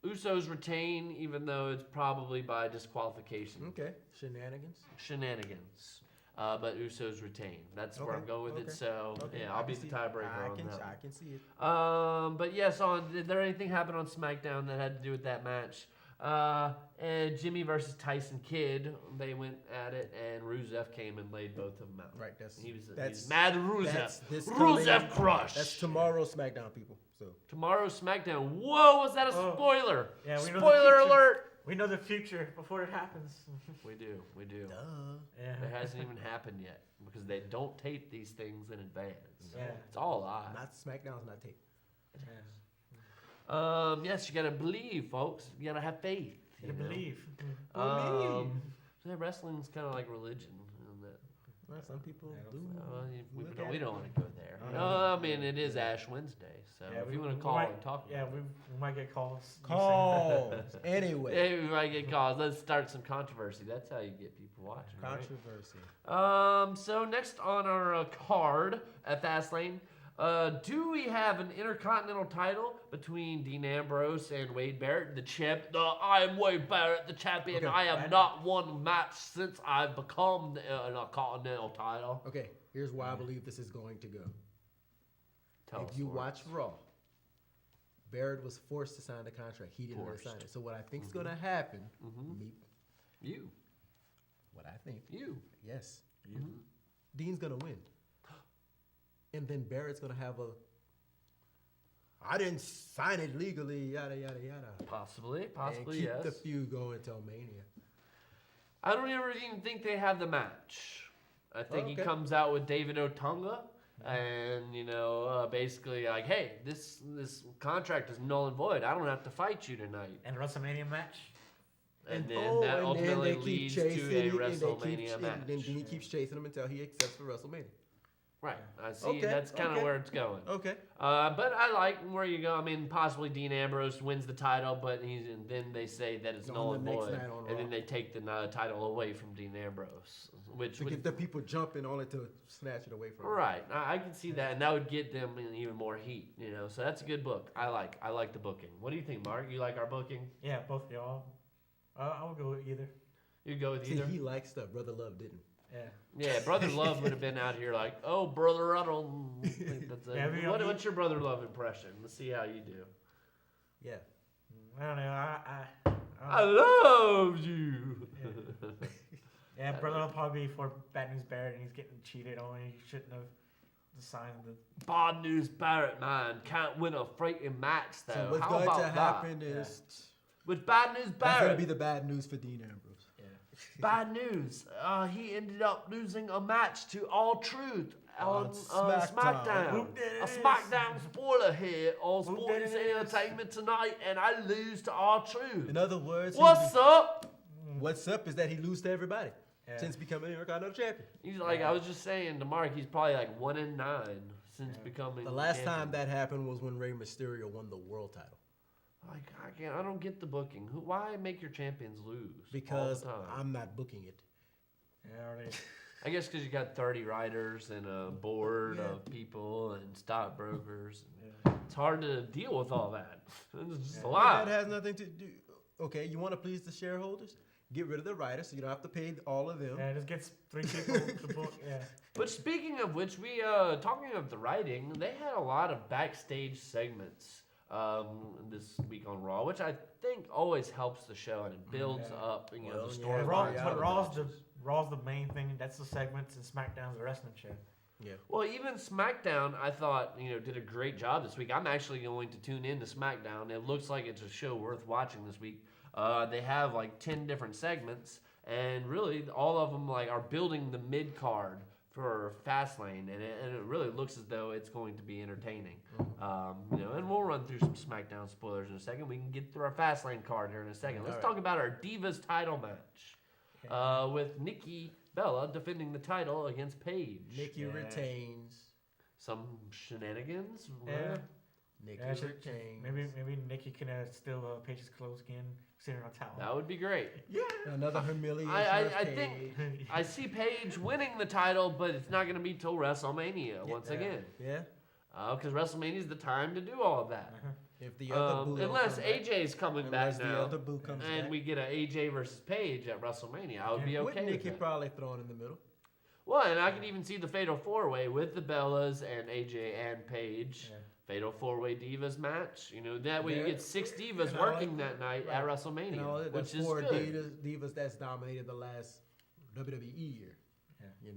Speaker 1: Usos retain, even though it's probably by disqualification.
Speaker 3: Okay.
Speaker 1: Shenanigans. But Usos retain. That's where I'm going with it. So, I'll be the tiebreaker on that.
Speaker 3: I can see it.
Speaker 1: But yes, did there anything happen on SmackDown that had to do with that match? And Jimmy versus Tyson Kidd, they went at it, and Rusev came and laid both of them out.
Speaker 3: Right.
Speaker 1: He was mad at Rusev. Rusev crush.
Speaker 3: That's tomorrow's SmackDown, people. So
Speaker 1: tomorrow's SmackDown. Whoa, was that a spoiler?
Speaker 2: Yeah,
Speaker 1: spoiler alert.
Speaker 2: We know the future before it happens.
Speaker 1: We do.
Speaker 3: Duh.
Speaker 1: Yeah. It hasn't even happened yet because they don't tape these things in advance.
Speaker 2: Yeah.
Speaker 1: It's all live.
Speaker 3: SmackDown's not taped.
Speaker 1: Yeah. Yes, you gotta believe, folks. You gotta have faith.
Speaker 2: You believe.
Speaker 1: So wrestling's kind of like religion.
Speaker 3: Well, some people do.
Speaker 1: We don't want to go there. It is Ash Wednesday, so if you want to call and talk.
Speaker 2: Yeah, we might get calls.
Speaker 3: Calls. Anyway.
Speaker 1: Yeah, we might get calls. Let's start some controversy. That's how you get people watching.
Speaker 3: Controversy.
Speaker 1: Right? So next on our card at Fastlane, do we have an Intercontinental title between Dean Ambrose and Wade Barrett, the champ? I am Wade Barrett, the champion. Okay. I have not won a match since I've become a Continental title.
Speaker 3: Okay, here's why I believe this is going to go. If you watch Raw, Barrett was forced to sign the contract. He didn't want to sign it. So what I think is going to happen, what I think. Yes. Dean's going to win. And then Barrett's going to have I didn't sign it legally, yada, yada, yada.
Speaker 1: Possibly,
Speaker 3: and keep the feud going until Mania.
Speaker 1: I don't even think they have the match. I think he comes out with David Otunga and, basically like, hey, this contract is null and void. I don't have to fight you tonight.
Speaker 2: And a WrestleMania match?
Speaker 1: And then that ultimately leads to a WrestleMania match.
Speaker 3: And then Dean keeps chasing him until he accepts for WrestleMania.
Speaker 1: Right. I see.
Speaker 3: Okay,
Speaker 1: That's kind of
Speaker 3: okay.
Speaker 1: where it's going.
Speaker 3: Okay.
Speaker 1: But I like where you go. I mean, possibly Dean Ambrose wins the title, but and then they say that it's
Speaker 3: On
Speaker 1: null
Speaker 3: the
Speaker 1: and
Speaker 3: next
Speaker 1: void,
Speaker 3: night on
Speaker 1: and
Speaker 3: Raw.
Speaker 1: then they take the title away from Dean Ambrose, which
Speaker 3: To
Speaker 1: would
Speaker 3: get the people jumping only to snatch it away from them.
Speaker 1: right. I can see that, and that would get them in even more heat. So that's a good book. I like the booking. What do you think, Mark? You like our booking?
Speaker 2: Yeah, both of y'all. I would go with either.
Speaker 1: You go with
Speaker 3: See,
Speaker 1: either.
Speaker 3: he likes stuff. Brother Love didn't.
Speaker 2: Yeah.
Speaker 1: Yeah, Brother Love would have been out here like, oh, Brother, I don't think that's it.
Speaker 2: Yeah,
Speaker 1: What's your Brother Love impression? Let's see how you do.
Speaker 3: Yeah.
Speaker 2: I don't know.
Speaker 1: I love you.
Speaker 2: Yeah, brother will probably be for Bad News Barrett, and he's getting cheated on. He shouldn't have signed the.
Speaker 1: Bad News Barrett, man, can't win a freaking match though.
Speaker 3: So what's
Speaker 1: how
Speaker 3: going
Speaker 1: about
Speaker 3: to
Speaker 1: that?
Speaker 3: happen is
Speaker 1: With Bad News
Speaker 3: that's going to
Speaker 1: Barrett,
Speaker 3: be the bad news for Dean Ambrose.
Speaker 2: Yeah.
Speaker 1: bad news. He ended up losing a match to All Truth on SmackDown.
Speaker 2: Whoop
Speaker 1: A
Speaker 2: this.
Speaker 1: SmackDown spoiler here on
Speaker 2: Whoop
Speaker 1: Sports
Speaker 2: this.
Speaker 1: Entertainment tonight, and I lose to All Truth.
Speaker 3: In other words,
Speaker 1: What's up?
Speaker 3: what's up is that he loses to everybody
Speaker 2: Yeah.
Speaker 3: since becoming Intercontinental Champion.
Speaker 1: He's like, I was just saying to Mark, he's probably like 1-9 since becoming.
Speaker 3: The last
Speaker 1: champion.
Speaker 3: time that happened was when Rey Mysterio won the world title.
Speaker 1: Like I don't get the booking. Why make your champions lose?
Speaker 3: Because
Speaker 1: all the time?
Speaker 3: I'm not booking it.
Speaker 2: Yeah, already.
Speaker 1: I guess because you got 30 writers and a board
Speaker 3: Yeah.
Speaker 1: of people and stockbrokers.
Speaker 2: Yeah.
Speaker 1: It's hard to deal with all that. It's just a
Speaker 3: But
Speaker 1: lot.
Speaker 3: that has nothing to do. Okay, you want to please the shareholders? Get rid of the writers so you don't have to pay all of them.
Speaker 2: Yeah, just gets 3 people to book. Yeah.
Speaker 1: But speaking of which, we talking of the writing, they had a lot of backstage segments this week on Raw, which I think always helps the show and it builds
Speaker 2: Yeah.
Speaker 1: up, the
Speaker 3: Well,
Speaker 1: story.
Speaker 3: yeah,
Speaker 2: Raw,
Speaker 3: yeah.
Speaker 2: but Raw's the main thing. That's the segments, and SmackDown's the wrestling show.
Speaker 3: Yeah.
Speaker 1: Well, even SmackDown, I thought, did a great job this week. I'm actually going to tune in to SmackDown. It looks like it's a show worth watching this week. They have like 10 different segments, and really all of them are building the mid card for Fastlane, and it really looks as though it's going to be entertaining. And we'll run through some SmackDown spoilers in a second. We can get through our Fastlane card here in a second. Let's talk about our Divas title match with Nikki Bella defending the title against Paige.
Speaker 3: Nikki retains.
Speaker 1: Some shenanigans.
Speaker 2: Yeah.
Speaker 3: Nikki
Speaker 2: Yeah,
Speaker 3: retains.
Speaker 2: maybe Nikki can steal Paige's clothes again, sitting on towel.
Speaker 1: That would be great.
Speaker 2: Yeah.
Speaker 3: Another humiliation.
Speaker 1: I
Speaker 3: of
Speaker 1: think
Speaker 3: Paige.
Speaker 1: I see Paige winning the title, but it's not going to be till WrestleMania once again.
Speaker 3: Yeah.
Speaker 1: Because WrestleMania is the time to do all of that.
Speaker 3: If the other boo don't
Speaker 1: Unless
Speaker 3: come back.
Speaker 1: AJ's coming
Speaker 3: Unless
Speaker 1: back
Speaker 3: the
Speaker 1: now,
Speaker 3: other boo comes
Speaker 1: and
Speaker 3: back.
Speaker 1: we get an AJ versus Paige at WrestleMania, I would be
Speaker 3: With
Speaker 1: okay with
Speaker 3: Nikki
Speaker 1: that.
Speaker 3: probably thrown in the middle.
Speaker 1: Well, and I could even see the Fatal 4-Way with the Bellas and AJ and Paige.
Speaker 2: Yeah.
Speaker 1: Fatal 4-Way Divas match. That way you
Speaker 3: Yeah.
Speaker 1: get 6 Divas
Speaker 3: And I
Speaker 1: working
Speaker 3: like
Speaker 1: that night
Speaker 3: right.
Speaker 1: at WrestleMania,
Speaker 3: And all that,
Speaker 1: which
Speaker 3: that's
Speaker 1: is
Speaker 3: 4
Speaker 1: good.
Speaker 3: divas that's dominated the last WWE year.
Speaker 2: Yeah.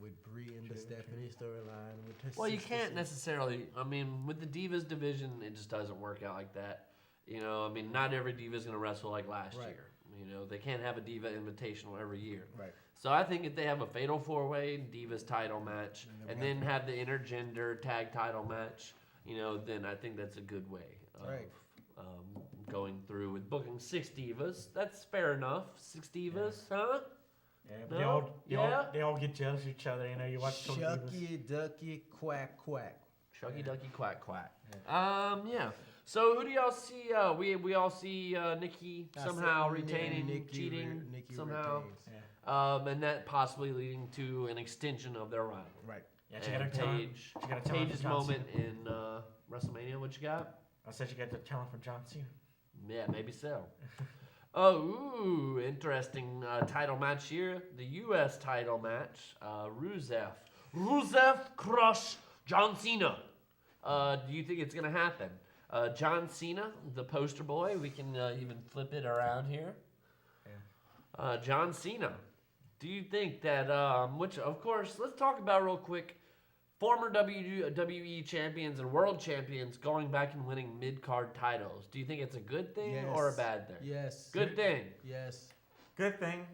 Speaker 3: With Brie and the Stephanie storyline. With her
Speaker 1: Well, you
Speaker 3: sister
Speaker 1: can't
Speaker 3: Sid.
Speaker 1: necessarily. I mean, with the Divas division, it just doesn't work out like that. Not every diva is going to wrestle like last
Speaker 3: Right.
Speaker 1: year. They can't have a Diva Invitational every year.
Speaker 3: Right.
Speaker 1: So I think if they have a Fatal 4-Way Divas title match and then have the intergender tag title match, then I think that's a good way of
Speaker 3: Right.
Speaker 1: going through with booking 6 divas. That's fair enough. 6 divas, huh?
Speaker 2: Yeah, but
Speaker 1: No?
Speaker 2: they all get jealous of each other. You watch Tony Divas.
Speaker 3: Shucky, ducky, quack, quack.
Speaker 1: Shucky ducky quack quack. Yeah. So who do y'all see? We all see Nikki
Speaker 3: I
Speaker 1: somehow
Speaker 3: said
Speaker 1: retaining,
Speaker 3: Nikki
Speaker 1: cheating
Speaker 3: Nikki
Speaker 1: somehow,
Speaker 3: retains.
Speaker 2: Yeah.
Speaker 1: and that possibly leading to an extension of their rivalry.
Speaker 3: Right.
Speaker 2: Yeah, she got a
Speaker 1: And
Speaker 2: talent.
Speaker 1: Paige,
Speaker 2: She got a talent
Speaker 1: Paige's
Speaker 2: from John
Speaker 1: moment in WrestleMania. What you got?
Speaker 2: I said she got the talent from John Cena.
Speaker 1: Yeah, maybe so. Oh, interesting title match here. The U.S. title match. Rusev crush John Cena. Do you think it's going to happen? John Cena, the poster boy. We can even flip it around here.
Speaker 2: Yeah.
Speaker 1: John Cena. Do you think that, which, of course, let's talk about real quick. Former WWE champions and world champions going back and winning mid-card titles. Do you think it's a good thing or a
Speaker 3: Yes.
Speaker 1: bad thing?
Speaker 3: Yes.
Speaker 1: Good thing.
Speaker 3: Yes.
Speaker 2: Good thing,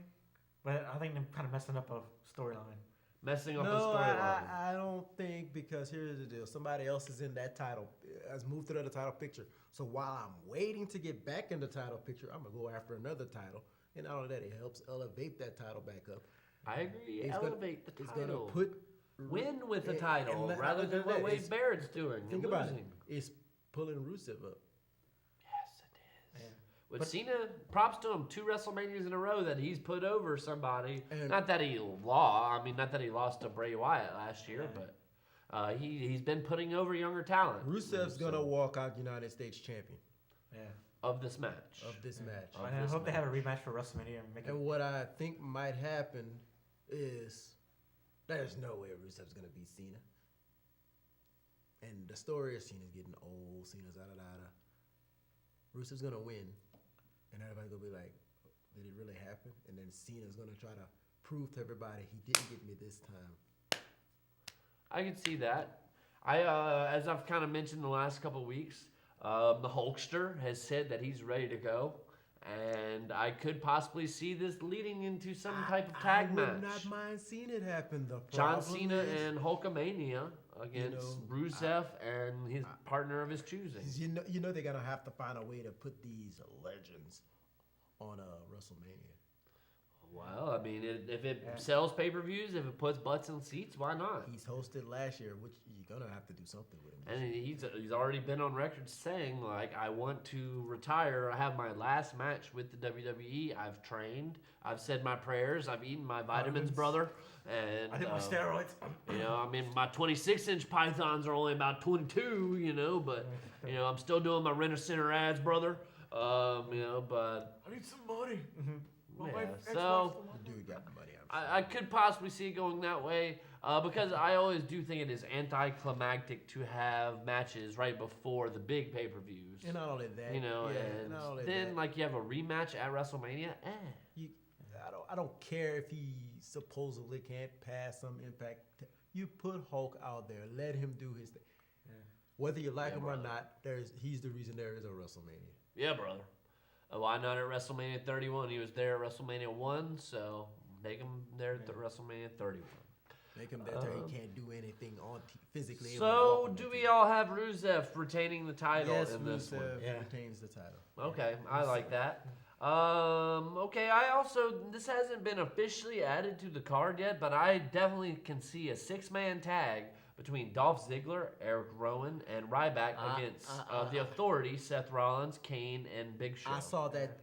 Speaker 2: but I think they're kind of messing up a storyline.
Speaker 1: Messing up
Speaker 3: No,
Speaker 1: the storyline.
Speaker 3: I don't think, because here's the deal. Somebody else is in that title, has moved to the title picture. So while I'm waiting to get back in the title picture, I'm going to go after another title. And not only that, it helps elevate that title back up.
Speaker 1: I agree.
Speaker 3: It's
Speaker 1: Elevate the
Speaker 3: It's going to
Speaker 1: title.
Speaker 3: put
Speaker 1: win with the
Speaker 3: And-
Speaker 1: title
Speaker 3: and
Speaker 1: rather than what Wade
Speaker 3: it's-
Speaker 1: Barrett's doing.
Speaker 3: Think
Speaker 1: and
Speaker 3: about
Speaker 1: losing.
Speaker 3: it. It's pulling Rusev up.
Speaker 1: Yes, it is.
Speaker 2: Yeah.
Speaker 1: With
Speaker 2: But-
Speaker 1: Cena, props to him. 2 WrestleManias in a row that he's put over somebody.
Speaker 3: And-
Speaker 1: Not that he lost to Bray Wyatt last year,
Speaker 2: Yeah.
Speaker 1: but he's been putting over younger talent.
Speaker 3: Rusev's gonna walk out United States champion
Speaker 2: Yeah.
Speaker 1: Of this match.
Speaker 3: of this match.
Speaker 1: Of
Speaker 2: And I
Speaker 1: this
Speaker 2: hope they have a
Speaker 1: match.
Speaker 2: rematch for WrestleMania and make it.
Speaker 3: And what I think might happen is there's no way Rusev's gonna beat Cena. And the story is Cena's getting old, Cena's da-da-da-da. Rusev's gonna win, and everybody's gonna be like, did it really happen? And then Cena's gonna try to prove to everybody he didn't get me this time.
Speaker 1: I can see that. As I've kind of mentioned the last couple of weeks, the Hulkster has said that he's ready to go, and I could possibly see this leading into some type of tag
Speaker 3: I
Speaker 1: match.
Speaker 3: would not mind seeing it happen. The
Speaker 1: John
Speaker 3: problem
Speaker 1: Cena
Speaker 3: is,
Speaker 1: and Hulkamania against Rusev and his partner of his choosing.
Speaker 3: you know they're gonna have to find a way to put these legends on WrestleMania.
Speaker 1: Well, I mean, if it sells pay-per-views, if it puts butts in seats, why not?
Speaker 3: He's hosted last year, which you're gonna have to do something with him.
Speaker 1: And he's already been on record saying, like, I want to retire. I have my last match with the WWE. I've trained. I've said my prayers. I've eaten my vitamins, brother. And
Speaker 2: I think my steroids.
Speaker 1: you know, I mean, my 26-inch pythons are only about 22, you know, but, you know, I'm still doing my Rent-A-Center ads, brother. You know, but,
Speaker 2: I need some money.
Speaker 1: yeah, so
Speaker 3: The dude got the money.
Speaker 1: I could possibly see it going that way because I always do think it is anticlimactic to have matches right before the big pay-per-views.
Speaker 3: And not only that,
Speaker 1: You know,
Speaker 3: yeah,
Speaker 1: and
Speaker 3: not only
Speaker 1: then
Speaker 3: that,
Speaker 1: like you have a rematch at WrestleMania.
Speaker 3: I don't care if he supposedly can't pass some impact. You put Hulk out there, let him do his thing.
Speaker 2: Yeah.
Speaker 3: Whether you like
Speaker 1: Yeah,
Speaker 3: him
Speaker 1: brother.
Speaker 3: or not, he's the reason there is a WrestleMania.
Speaker 1: Yeah, brother. Why not at WrestleMania 31? He was there at WrestleMania 1, so make him there at WrestleMania 31.
Speaker 3: Make him that he can't do anything on physically. able to
Speaker 1: So,
Speaker 3: walk on
Speaker 1: do
Speaker 3: the
Speaker 1: we
Speaker 3: field.
Speaker 1: all have Rusev retaining the title
Speaker 3: Yes,
Speaker 1: in this one?
Speaker 3: Rusev
Speaker 2: Yeah.
Speaker 3: retains the title.
Speaker 1: Okay, I like that. Okay, this hasn't been officially added to the card yet, but I definitely can see a 6-man tag between Dolph Ziggler, Eric Rowan, and Ryback against the Authority, Seth Rollins, Kane, and Big Show.
Speaker 3: I saw that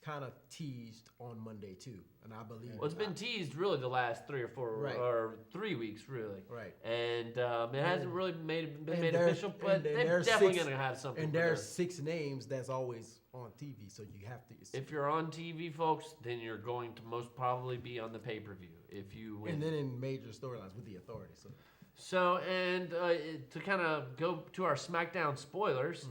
Speaker 3: kind of teased on Monday too, and I believe.
Speaker 1: Well, it's been teased really the last 3 or 4
Speaker 3: Right.
Speaker 1: or 3 weeks, really.
Speaker 3: Right.
Speaker 1: And it hasn't really been
Speaker 3: and
Speaker 1: made
Speaker 3: there's-
Speaker 1: official, but
Speaker 3: and
Speaker 1: they're
Speaker 3: there's
Speaker 1: definitely
Speaker 3: 6
Speaker 1: going to have something.
Speaker 3: And
Speaker 1: for
Speaker 3: there's
Speaker 1: this.
Speaker 3: 6 names that's always on TV, so you have to.
Speaker 1: If you're on TV, folks, then you're going to most probably be on the pay-per-view if you win.
Speaker 3: and then in major storylines with the Authority, so.
Speaker 1: So, and to kind of go to our SmackDown spoilers,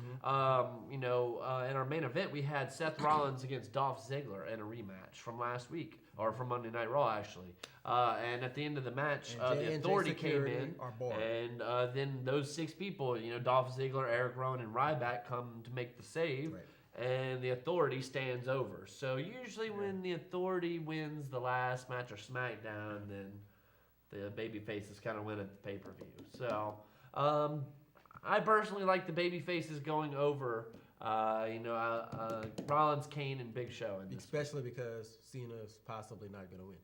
Speaker 1: you know, in our main event, we had Seth Rollins against Dolph Ziggler in a rematch from last week, or from Monday Night Raw, actually. And at the end of the match,
Speaker 3: And
Speaker 1: the
Speaker 3: J&J
Speaker 1: Authority came
Speaker 3: Security
Speaker 1: in,
Speaker 3: are barred.
Speaker 1: and then those 6 people, you know, Dolph Ziggler, Eric Rowan, and Ryback come to make the save.
Speaker 3: Right.
Speaker 1: And the Authority stands over. So usually when the Authority wins the last match or SmackDown, then the baby faces kind of win at the pay-per-view. So I personally like the baby faces going over, you know, Rollins, Kane, and Big Show. In this.
Speaker 3: Especially because Cena's possibly not going to win.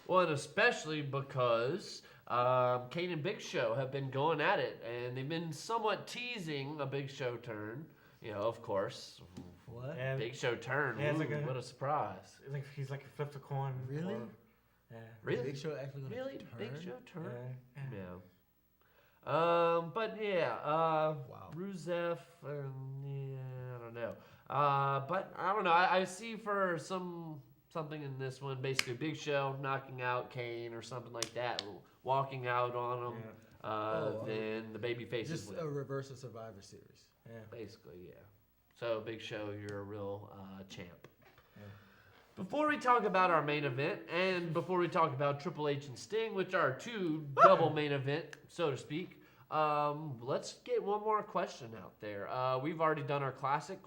Speaker 1: Well, and especially because Kane and Big Show have been going at it, and they've been somewhat teasing a Big Show turn. You know, of course.
Speaker 3: What?
Speaker 2: Yeah,
Speaker 1: Big Show turn.
Speaker 2: Yeah, it's
Speaker 1: Ooh,
Speaker 2: like a-
Speaker 1: what a surprise.
Speaker 2: it's like he's like flipped a coin.
Speaker 3: Really?
Speaker 2: Yeah.
Speaker 1: Really?
Speaker 3: Big Show actually going to
Speaker 1: Really?
Speaker 3: turn?
Speaker 1: Big Show turn?
Speaker 2: Yeah.
Speaker 1: Yeah. But yeah,
Speaker 3: Wow.
Speaker 1: Rusev, yeah, I don't know. But I don't know. I see for something in this one, basically Big Show knocking out Kane or something like that, walking out on him. Then the baby faces
Speaker 3: Just
Speaker 1: win.
Speaker 3: a reverse of Survivor Series.
Speaker 2: Yeah.
Speaker 1: Basically, yeah. So Big Show, you're a real champ.
Speaker 2: Yeah.
Speaker 1: Before we talk about our main event, and before we talk about Triple H and Sting, which are 2 double main event, so to speak, let's get one more question out there. We've already done our classic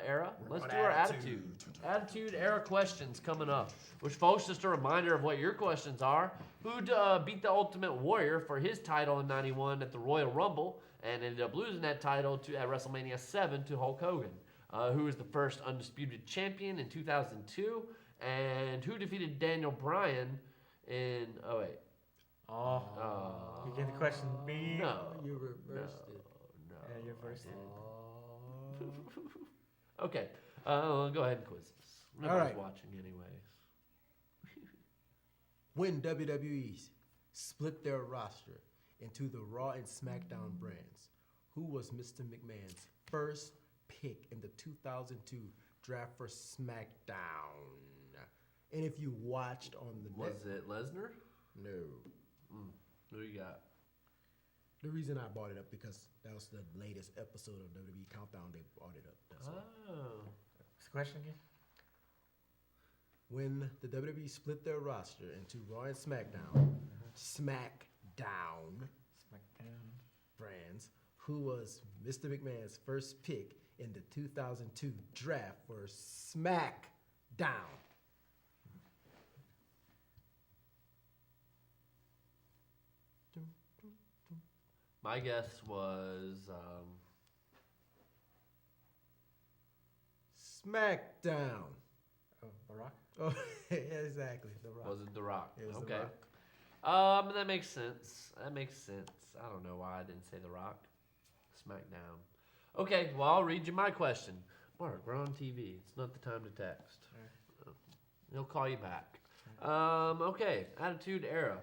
Speaker 1: era. Let's do our attitude era questions coming up. Which, folks, just a reminder of what your questions are. Who beat the Ultimate Warrior for his title in '91 at the Royal Rumble and ended up losing that title at WrestleMania 7 to Hulk Hogan? Who was the first undisputed champion in 2002? And who defeated Daniel Bryan in... Oh, wait.
Speaker 2: Oh. You get the question B.
Speaker 1: No.
Speaker 3: You reversed it.
Speaker 1: No.
Speaker 2: Yeah, you reversed it.
Speaker 1: Okay. Go ahead and quiz us. Nobody's
Speaker 3: right.
Speaker 1: watching anyways.
Speaker 3: When WWE split their roster into the Raw and SmackDown brands, who was Mr. McMahon's first pick in the 2002 draft for SmackDown? And if you watched on the
Speaker 1: Was it Lesnar?
Speaker 3: No.
Speaker 1: Who you got?
Speaker 3: The reason I brought it up because that was the latest episode of WWE Countdown. They brought it up. That's all.
Speaker 2: What's the question again?
Speaker 3: When the WWE split their roster into Raw and SmackDown, SmackDown brands, who was Mr. McMahon's first pick in the 2002 draft for SmackDown?
Speaker 1: My guess was
Speaker 3: SmackDown.
Speaker 2: Oh, The Rock?
Speaker 3: Oh, yeah, exactly. The Rock.
Speaker 1: was it The Rock?
Speaker 3: It was The
Speaker 1: Okay.
Speaker 3: Rock.
Speaker 1: That makes sense. I don't know why I didn't say The Rock. SmackDown. Okay, well, I'll read you my question. Mark, we're on TV. It's not the time to text. He'll call you back. Okay, Attitude Era.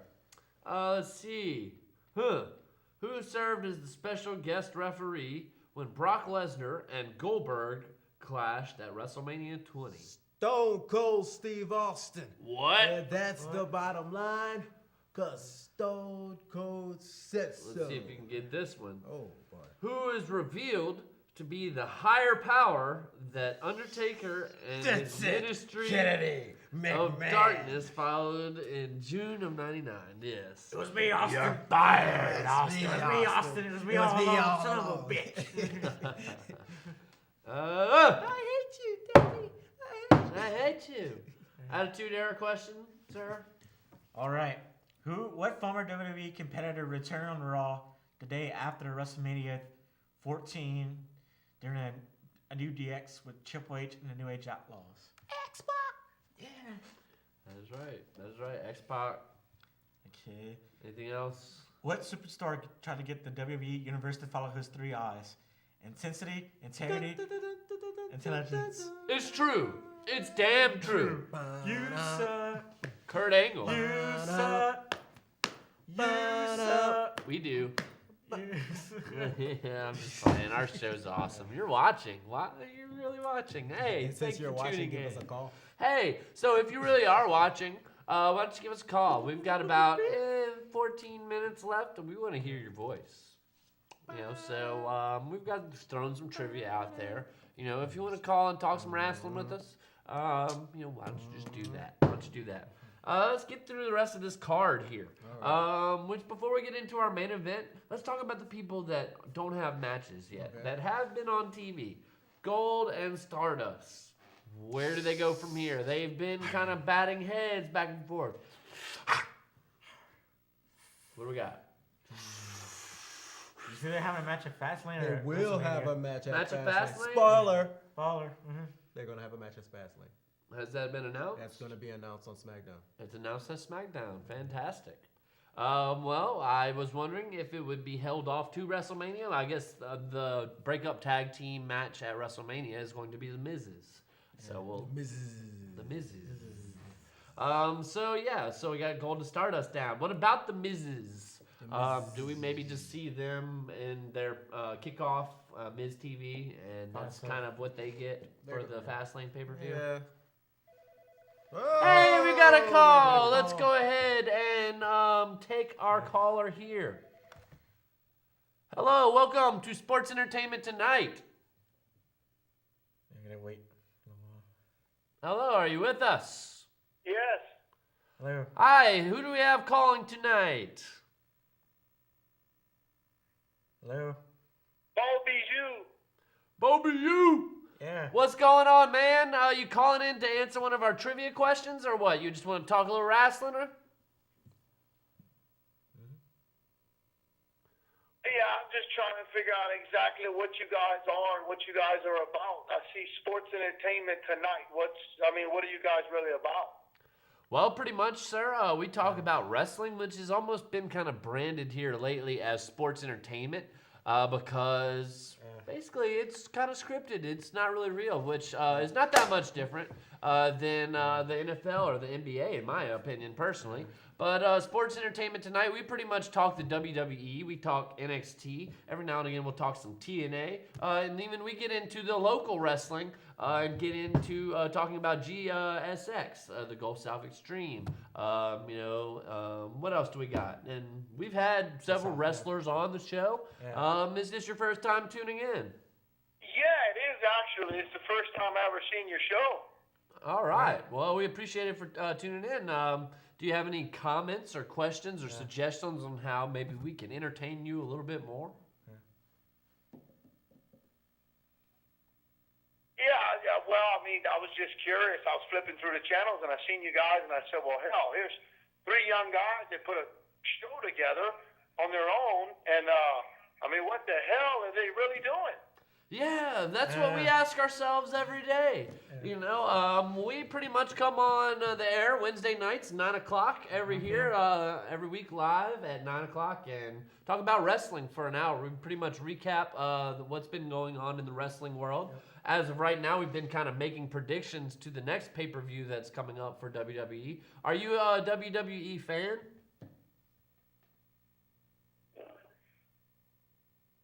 Speaker 1: Let's see. Who served as the special guest referee when Brock Lesnar and Goldberg clashed at WrestleMania 20?
Speaker 3: Stone Cold Steve Austin.
Speaker 1: What?
Speaker 3: And that's the bottom line, because Stone Cold said so.
Speaker 1: Let's see if you can get this one.
Speaker 3: Oh, boy.
Speaker 1: Who is revealed to be the higher power that Undertaker and his ministry
Speaker 3: Kennedy
Speaker 1: of
Speaker 3: McMahon.
Speaker 1: darkness followed in June of '99? Yes.
Speaker 2: It was me, Austin.
Speaker 3: You're fired, Austin.
Speaker 2: It was me, Austin. It was me all along, son of a bitch.
Speaker 3: I hate you, Daddy.
Speaker 1: I hate you. Attitude Era question, sir?
Speaker 2: All right. What former WWE competitor returned on Raw the day after WrestleMania 14 during a new DX with Triple H and the New Age Outlaws?
Speaker 3: X-Pac.
Speaker 2: Yeah.
Speaker 1: That is right. X-Pac.
Speaker 2: Okay.
Speaker 1: Anything else?
Speaker 2: What superstar tried to get the WWE Universe to follow his 3 I's? Intensity, integrity, intelligence.
Speaker 1: It's true. It's damn true.
Speaker 2: You suck.
Speaker 1: Kurt Angle.
Speaker 2: You suck. You suck.
Speaker 1: We do.
Speaker 2: You suck.
Speaker 1: Yeah, I'm just playing. Our show's awesome. You're watching. You're really watching. Hey,
Speaker 3: And since
Speaker 1: thanks
Speaker 3: you're
Speaker 1: for
Speaker 3: watching,
Speaker 1: tuning
Speaker 3: give
Speaker 1: in.
Speaker 3: us a call.
Speaker 1: Hey, so if you really are watching, why don't you give us a call? We've got about 14 minutes left, and we want to hear your voice. You know, so we've got thrown some trivia out there. You know, if you want to call and talk some wrestling with us, you know, why don't you just do that? Why don't you do that? Let's get through the rest of this card here. Which before we get into our main event, let's talk about the people that don't have matches yet, that have been on TV. Gold and Stardust. Where do they go from here? They've been kind of batting heads back and forth. What do we got?
Speaker 2: You see they have a match at Fastlane?
Speaker 3: They will have a match at
Speaker 1: Fastlane?
Speaker 3: Spoiler.
Speaker 2: Baller.
Speaker 3: They're going to have a match at Fastlane.
Speaker 1: Has that been announced?
Speaker 3: That's going to be announced on SmackDown.
Speaker 1: It's announced at SmackDown. Fantastic. Well, I was wondering if it would be held off to WrestleMania. I guess the breakup tag team match at WrestleMania is going to be the Miz's. So we'll the Miz's. So we got Gold and Stardust down. What about the Miz's? Do we maybe just see them in their kickoff Miz TV, and that's kind of what they get for the Fastlane pay-per-view?
Speaker 3: Yeah.
Speaker 1: Hey, we got a call. Let's go ahead and take our caller here. Hello, welcome to Sports Entertainment Tonight.
Speaker 2: I'm gonna wait.
Speaker 1: Hello, are you with us?
Speaker 4: Yes.
Speaker 2: Hello.
Speaker 1: Hi, who do we have calling tonight?
Speaker 2: Hello.
Speaker 1: Bobby, you.
Speaker 2: Yeah.
Speaker 1: What's going on, man? You calling in to answer one of our trivia questions, or what? You just want to talk a little wrestling, or?
Speaker 4: Yeah, I'm just trying to figure out exactly what you guys are and what you guys are about. I see Sports Entertainment Tonight. What are you guys really about?
Speaker 1: Well, pretty much, sir. We talk about wrestling, which has almost been kind of branded here lately as sports entertainment because basically it's kind of scripted. It's not really real, which is not that much different than the NFL or the NBA, in my opinion, personally. But sports entertainment tonight, we pretty much talk the WWE, we talk NXT, every now and again we'll talk some TNA, and even we get into the local wrestling and get into talking about GSX, the Gulf South Extreme. What else do we got? And we've had several wrestlers on the show.
Speaker 2: Yeah.
Speaker 1: Is this your first time tuning in?
Speaker 4: Yeah, it is actually. It's the first time I ever seen your show.
Speaker 1: All right. Well, we appreciate it for tuning in. Do you have any comments or questions or suggestions on how maybe we can entertain you a little bit more?
Speaker 4: Yeah. Well, I mean, I was just curious. I was flipping through the channels and I seen you guys, and I said, well, hell, here's 3 young guys that put a show together on their own, and I mean, what the hell are they really doing?
Speaker 1: Yeah, that's what we ask ourselves every day. You know, we pretty much come on the air Wednesday nights, 9 o'clock every week live at 9 o'clock and talk about wrestling for an hour. We pretty much recap what's been going on in the wrestling world. As of right now, we've been kind of making predictions to the next pay-per-view that's coming up for WWE. Are you a WWE fan?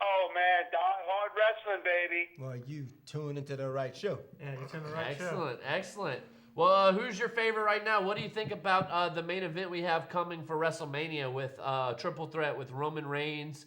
Speaker 4: Oh, man, die-hard wrestling, baby.
Speaker 3: Well, you tuned into the right show.
Speaker 2: Yeah, it's in the right show.
Speaker 1: Excellent, excellent. Well, who's your favorite right now? What do you think about the main event we have coming for WrestleMania with triple threat with Roman Reigns,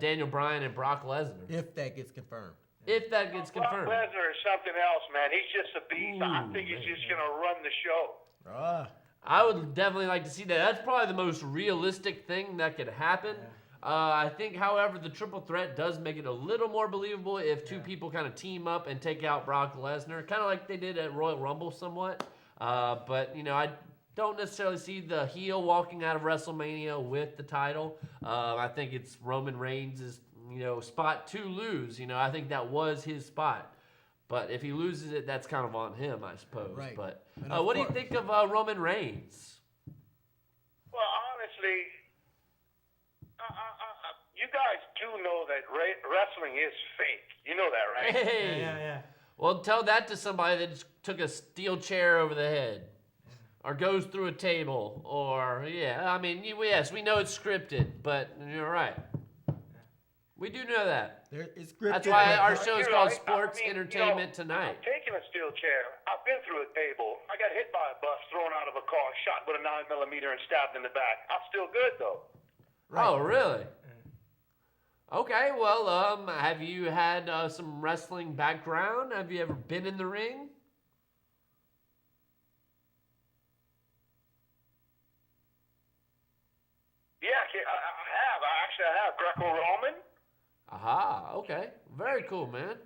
Speaker 1: Daniel Bryan, and Brock Lesnar?
Speaker 3: If that gets confirmed.
Speaker 1: If that gets confirmed.
Speaker 4: Brock Lesnar is something else, man. He's just a beast. I think he's just going to run the show.
Speaker 1: I would definitely like to see that. That's probably the most realistic thing that could happen. I think, however, the triple threat does make it a little more believable if two people kind of team up and take out Brock Lesnar, kind of like they did at Royal Rumble somewhat. But, you know, I don't necessarily see the heel walking out of WrestleMania with the title. I think it's Roman Reigns' spot to lose. I think that was his spot. But if he loses it, that's kind of on him, I suppose.
Speaker 3: Right.
Speaker 1: But what do you think of Roman Reigns?
Speaker 4: Well, honestly, you guys do know that wrestling is fake. You know that, right?
Speaker 1: Hey.
Speaker 2: Yeah.
Speaker 1: Well, tell that to somebody that just took a steel chair over the head. Or goes through a table. Or, yes, we know it's scripted. But you're right. We do know that.
Speaker 3: It's scripted.
Speaker 1: That's why our
Speaker 3: but-
Speaker 1: show is called Sports Entertainment Tonight.
Speaker 4: I'm taking a steel chair. I've been through a table. I got hit by a bus, thrown out of a car, shot with a 9mm, and stabbed in the back. I'm still good, though.
Speaker 3: Right.
Speaker 1: Oh, really? Okay, well, have you had some wrestling background? Have you ever been in the ring?
Speaker 4: Yeah, I have. Greco-Roman.
Speaker 1: Aha, okay. Very cool, man.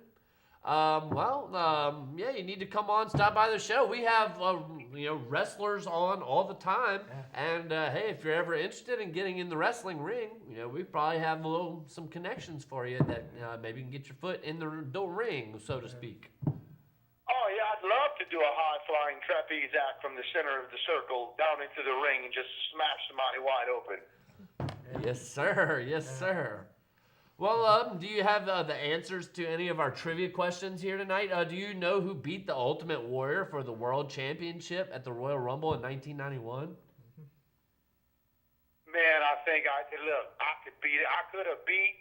Speaker 1: You need to come on, stop by the show. We have, wrestlers on all the time. And, hey, if you're ever interested in getting in the wrestling ring, we probably have some connections for you that maybe you can get your foot in the ring, so to speak.
Speaker 4: Oh, yeah, I'd love to do a high-flying trapeze act from the center of the circle down into the ring and just smash somebody wide open.
Speaker 1: Yes, sir. Yes, sir. Well, do you have the answers to any of our trivia questions here tonight? Do you know who beat the Ultimate Warrior for the World Championship at the Royal Rumble in 1991?
Speaker 4: Man, I think I could beat it. I could have beat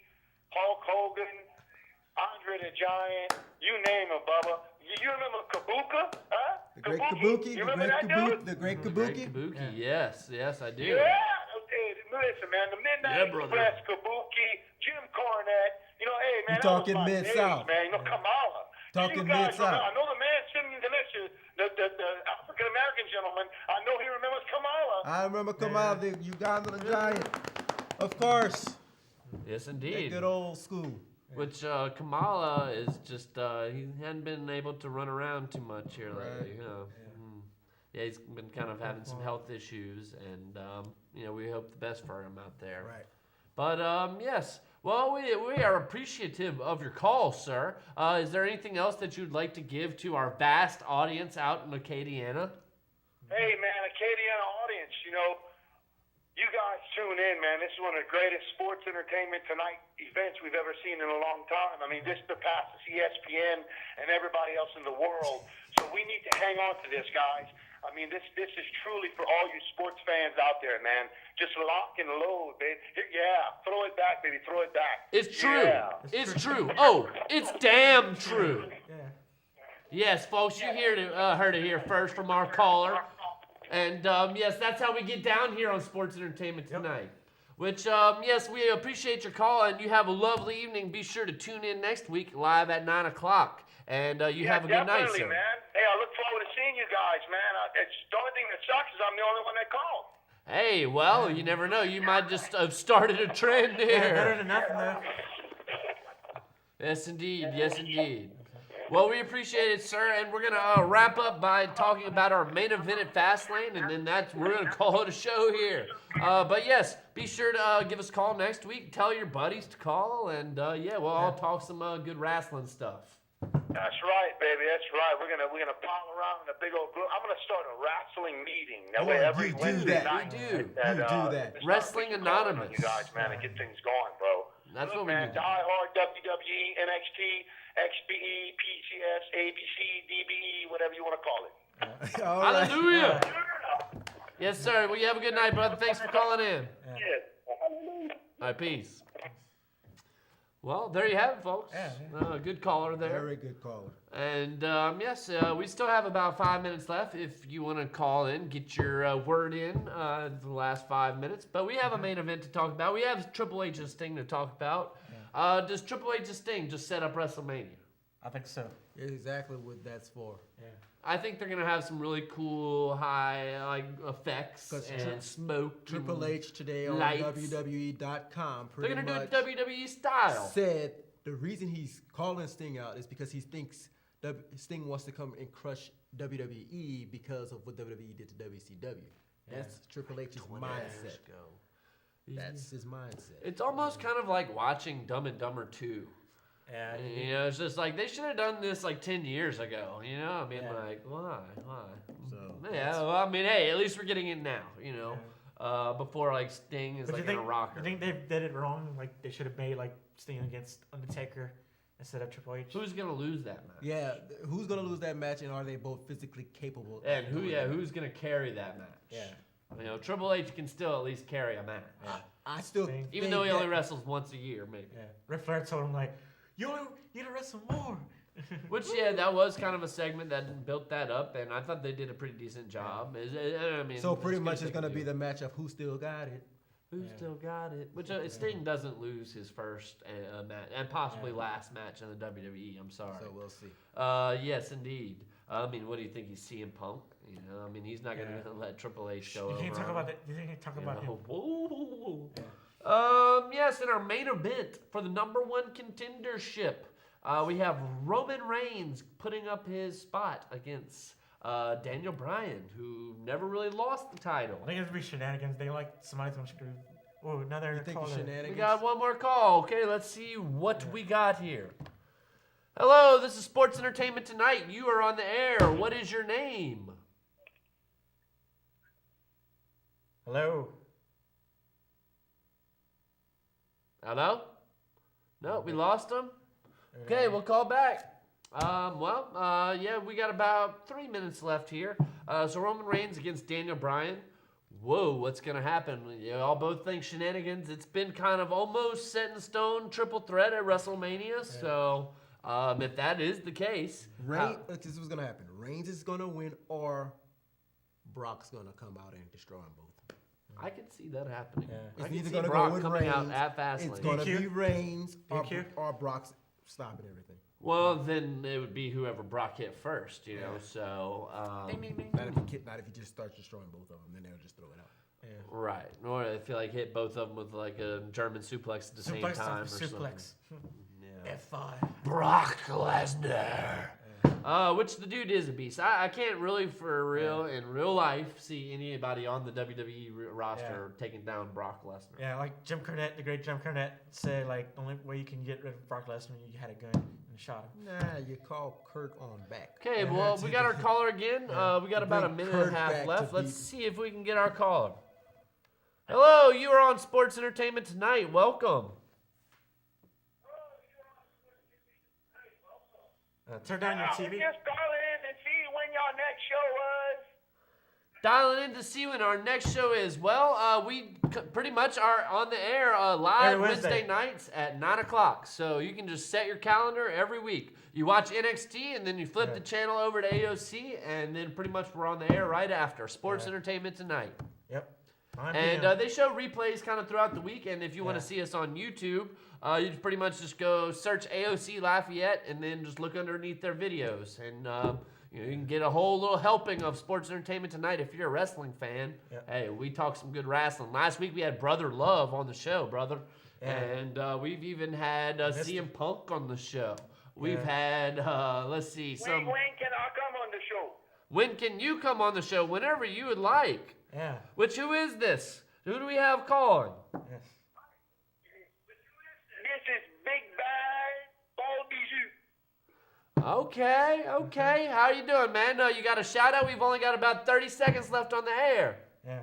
Speaker 4: Hulk Hogan, Andre the Giant, you name him, Bubba. You remember Kabuki? Huh?
Speaker 3: The Great Kabuki.
Speaker 4: You remember that dude?
Speaker 3: The Great
Speaker 1: Great
Speaker 3: Kabuki.
Speaker 1: Kabuki, yes, I do.
Speaker 4: Yeah. Hey, listen, man, the Midnight
Speaker 1: brother.
Speaker 4: Express, Kabuki, Jim Cornette. Hey, man,
Speaker 3: You
Speaker 4: that
Speaker 3: talking
Speaker 4: was my
Speaker 3: Mid-South.
Speaker 4: days, man.
Speaker 3: Talking
Speaker 4: Kamala. You guys
Speaker 3: Mid-South.
Speaker 4: I know the man sitting in the lecture, the African-American gentleman. I know he remembers Kamala.
Speaker 3: I remember Kamala, the Ugandan giant. Of course.
Speaker 1: Yes,
Speaker 3: That
Speaker 1: indeed.
Speaker 3: good old school.
Speaker 1: Which Kamala is just, he hadn't been able to run around too much here lately. Yeah, he's been kind of having some health issues, and, we hope the best for him out there.
Speaker 3: Right.
Speaker 1: But, yes. Well, we are appreciative of your call, sir. Is there anything else that you'd like to give to our vast audience out in Acadiana?
Speaker 4: Hey, man, Acadiana audience, you know, you guys tune in, man. This is one of the greatest sports entertainment tonight events we've ever seen in a long time. I mean, this surpasses ESPN and everybody else in the world. So we need to hang on to this, guys. I mean, this is truly for all you sports fans out there, man. Just lock and load, baby. Yeah, throw it back, baby. Throw it back.
Speaker 1: It's true.
Speaker 4: Yeah.
Speaker 1: It's true. Oh, it's damn true.
Speaker 2: Yeah.
Speaker 1: Yes, folks, you heard it here first from our caller. And yes, that's how we get down here on Sports Entertainment Tonight. Which, yes, we appreciate your call, and you have a lovely evening. Be sure to tune in next week live at 9 o'clock. And you have a good night, sir.
Speaker 4: Definitely, man. Hey, I look forward to seeing you guys, man. It's the only thing that sucks is I'm the only one that called.
Speaker 1: Hey, well, you never know. You might just have started a trend
Speaker 2: Better
Speaker 1: here.
Speaker 2: than nothing, though.
Speaker 1: Yes, indeed. Yes, indeed. Well, we appreciate it, sir, and we're gonna wrap up by talking about our main event at Fastlane, and then we're gonna call it a show here. But yes, be sure to give us a call next week. Tell your buddies to call, and yeah, we'll all talk some good wrestling stuff.
Speaker 4: That's right, baby. That's right. We're gonna pile around in a big old group. I'm gonna start a wrestling meeting. That way, every
Speaker 3: you do
Speaker 4: Wednesday
Speaker 3: that.
Speaker 4: night.
Speaker 1: You do.
Speaker 3: You do that.
Speaker 4: just
Speaker 1: Wrestling
Speaker 4: start calling on
Speaker 1: Anonymous.
Speaker 4: You guys, man, and get things going, bro.
Speaker 1: That's
Speaker 4: Look,
Speaker 1: what we
Speaker 4: man,
Speaker 1: need to do.
Speaker 4: Die Hard, WWE, NXT, XBE, PCS, ABC, DBE, whatever you want to call it.
Speaker 3: All right.
Speaker 1: Hallelujah. Yes, sir. Well, you have a good night, brother. Thanks for calling in.
Speaker 4: Yeah.
Speaker 1: All right, peace. Well, there you have it, folks.
Speaker 2: Yeah,
Speaker 1: Good caller there.
Speaker 3: Very good caller.
Speaker 1: And yes, we still have about 5 minutes left if you want to call in, get your word in the last 5 minutes. But we have a main event to talk about. We have Triple H and Sting to talk about. Does Triple H and Sting just set up WrestleMania?
Speaker 2: I think so.
Speaker 3: Exactly what that's for.
Speaker 2: Yeah.
Speaker 1: I think they're gonna have some really cool high effects
Speaker 3: 'Cause
Speaker 1: and smoke.
Speaker 3: Triple
Speaker 1: and
Speaker 3: H today on
Speaker 1: lights.
Speaker 3: WWE.com
Speaker 1: They're
Speaker 3: pretty
Speaker 1: gonna do
Speaker 3: much
Speaker 1: it WWE style.
Speaker 3: said the reason he's calling Sting out is because he thinks Sting wants to come and crush WWE because of what WWE did to WCW. That's Triple H's
Speaker 1: 20 years
Speaker 3: mindset.
Speaker 1: ago.
Speaker 3: That's his mindset.
Speaker 1: It's almost kind of like watching Dumb and Dumber 2.
Speaker 2: Yeah.
Speaker 1: You know, it's just like they should have done this like 10 years ago. You know, I mean,
Speaker 2: Yeah.
Speaker 1: like why?
Speaker 3: So
Speaker 1: Yeah, well, I mean, hey, at least we're getting it now. You know, before like Sting is
Speaker 2: But
Speaker 1: like
Speaker 2: you
Speaker 1: in
Speaker 2: think,
Speaker 1: a rocker.
Speaker 2: you think they did it wrong? Like they should have made like Sting against Undertaker instead of Triple H.
Speaker 1: Who's gonna lose that match?
Speaker 3: yeah, who's gonna lose that match, and are they both physically capable?
Speaker 1: And
Speaker 3: of doing that?
Speaker 1: who's gonna carry that match?
Speaker 2: Yeah.
Speaker 1: You know, Triple H can still at least carry a match,
Speaker 3: I still
Speaker 2: Sting.
Speaker 1: even
Speaker 3: think
Speaker 1: though he
Speaker 3: that-
Speaker 1: only wrestles once a year, maybe.
Speaker 2: Yeah. Ric Flair told him like, you need to wrestle more.
Speaker 1: Which yeah, that was kind of a segment that built that up, and I thought they did a pretty decent job. I mean,
Speaker 3: So pretty much
Speaker 1: good
Speaker 3: it's gonna
Speaker 1: they
Speaker 3: be
Speaker 1: do.
Speaker 3: the match of who still got it.
Speaker 1: Who still got it? Which Sting doesn't lose his first match and possibly last match in the WWE. I'm sorry.
Speaker 3: So we'll see.
Speaker 1: Yes, indeed. I mean, what do you think? He's CM Punk. You know, I mean, he's not gonna let Triple H show
Speaker 2: You
Speaker 1: over.
Speaker 2: can't talk
Speaker 1: on
Speaker 2: about
Speaker 1: him.
Speaker 2: that. You can't talk
Speaker 1: You
Speaker 2: about him.
Speaker 1: know? Whoa. Yes, in our main event for the #1 contendership, we have Roman Reigns putting up his spot against Daniel Bryan, who never really lost the title.
Speaker 2: I think it's gonna be shenanigans. They like somebody's gonna screw. Oh, now they're
Speaker 3: You
Speaker 2: gonna
Speaker 3: think
Speaker 2: call
Speaker 3: it's
Speaker 2: it.
Speaker 3: shenanigans?
Speaker 1: We got one more call. Okay, let's see what we got here. Hello, this is Sports Entertainment Tonight. You are on the air. What is your name?
Speaker 2: Hello.
Speaker 1: Hello? No, we lost him. Okay, we'll call back. Yeah, we got about 3 minutes left here. So Roman Reigns against Daniel Bryan. Whoa, what's going to happen? You all both think shenanigans. It's been kind of almost set in stone triple threat at WrestleMania. So if that is the case,
Speaker 3: This is what's gonna happen. Reigns is gonna win, or Brock's gonna come out and destroy them both.
Speaker 1: I can see that happening.
Speaker 2: Yeah.
Speaker 1: I
Speaker 3: It's
Speaker 1: can
Speaker 3: either
Speaker 1: see
Speaker 3: gonna
Speaker 1: Brock
Speaker 3: go with
Speaker 1: coming out
Speaker 3: Reigns.
Speaker 1: at Fastlane.
Speaker 3: It's gonna
Speaker 2: DQ?
Speaker 3: be Reigns
Speaker 2: DQ?
Speaker 3: or Brock's stopping everything.
Speaker 1: Well, then it would be whoever Brock hit first, you know. So,
Speaker 3: Not if he just starts destroying both of them, then they'll just throw it out.
Speaker 2: Yeah.
Speaker 1: right. Or I feel like hit both of them with like a German suplex at the same time or something.
Speaker 2: suplex.
Speaker 1: Yeah.
Speaker 2: F5.
Speaker 1: Brock Lesnar. Which the dude is a beast. I can't really, for real, in real life, see anybody on the WWE roster taking down Brock Lesnar.
Speaker 2: Yeah, like Jim Cornette, the great Jim Cornette said, like, the only way you can get rid of Brock Lesnar, you had a gun and shot him.
Speaker 3: Nah, you call Kurt on back.
Speaker 1: Okay, well, we got our caller again. We got about a minute and a half left. Let's see if we can get our caller. Hello, you are on Sports Entertainment Tonight. Welcome.
Speaker 2: Turn down your TV.
Speaker 4: Just call in and see when your next show was.
Speaker 1: Dialing in to see when our next show is. Well, we pretty much are on the air live
Speaker 2: Every
Speaker 1: Wednesday nights at 9 o'clock. So you can just set your calendar every week. You watch NXT, and then you flip the channel over to AOC, and then pretty much we're on the air right after. Sports Entertainment Tonight.
Speaker 2: Yep.
Speaker 1: And they show replays kind of throughout the week. And if you want to see us on YouTube, you pretty much just go search AOC Lafayette and then just look underneath their videos. And you can get a whole little helping of Sports Entertainment Tonight if you're a wrestling fan.
Speaker 2: Yep.
Speaker 1: Hey, we talk some good wrestling. Last week we had Brother Love on the show, brother.
Speaker 2: Yeah.
Speaker 1: And we've even had CM Punk on the show. We've had, let's see,
Speaker 4: When can I come on the show?
Speaker 1: When can you come on the show? Whenever you would like.
Speaker 2: Yeah.
Speaker 1: Which, who is this? Who do we have calling?
Speaker 2: Yes.
Speaker 4: This is Big Bad Paul Bijou.
Speaker 1: Okay. How you doing, man? You got a shout out? We've only got about 30 seconds left on the air.
Speaker 2: Yeah.
Speaker 4: Yeah,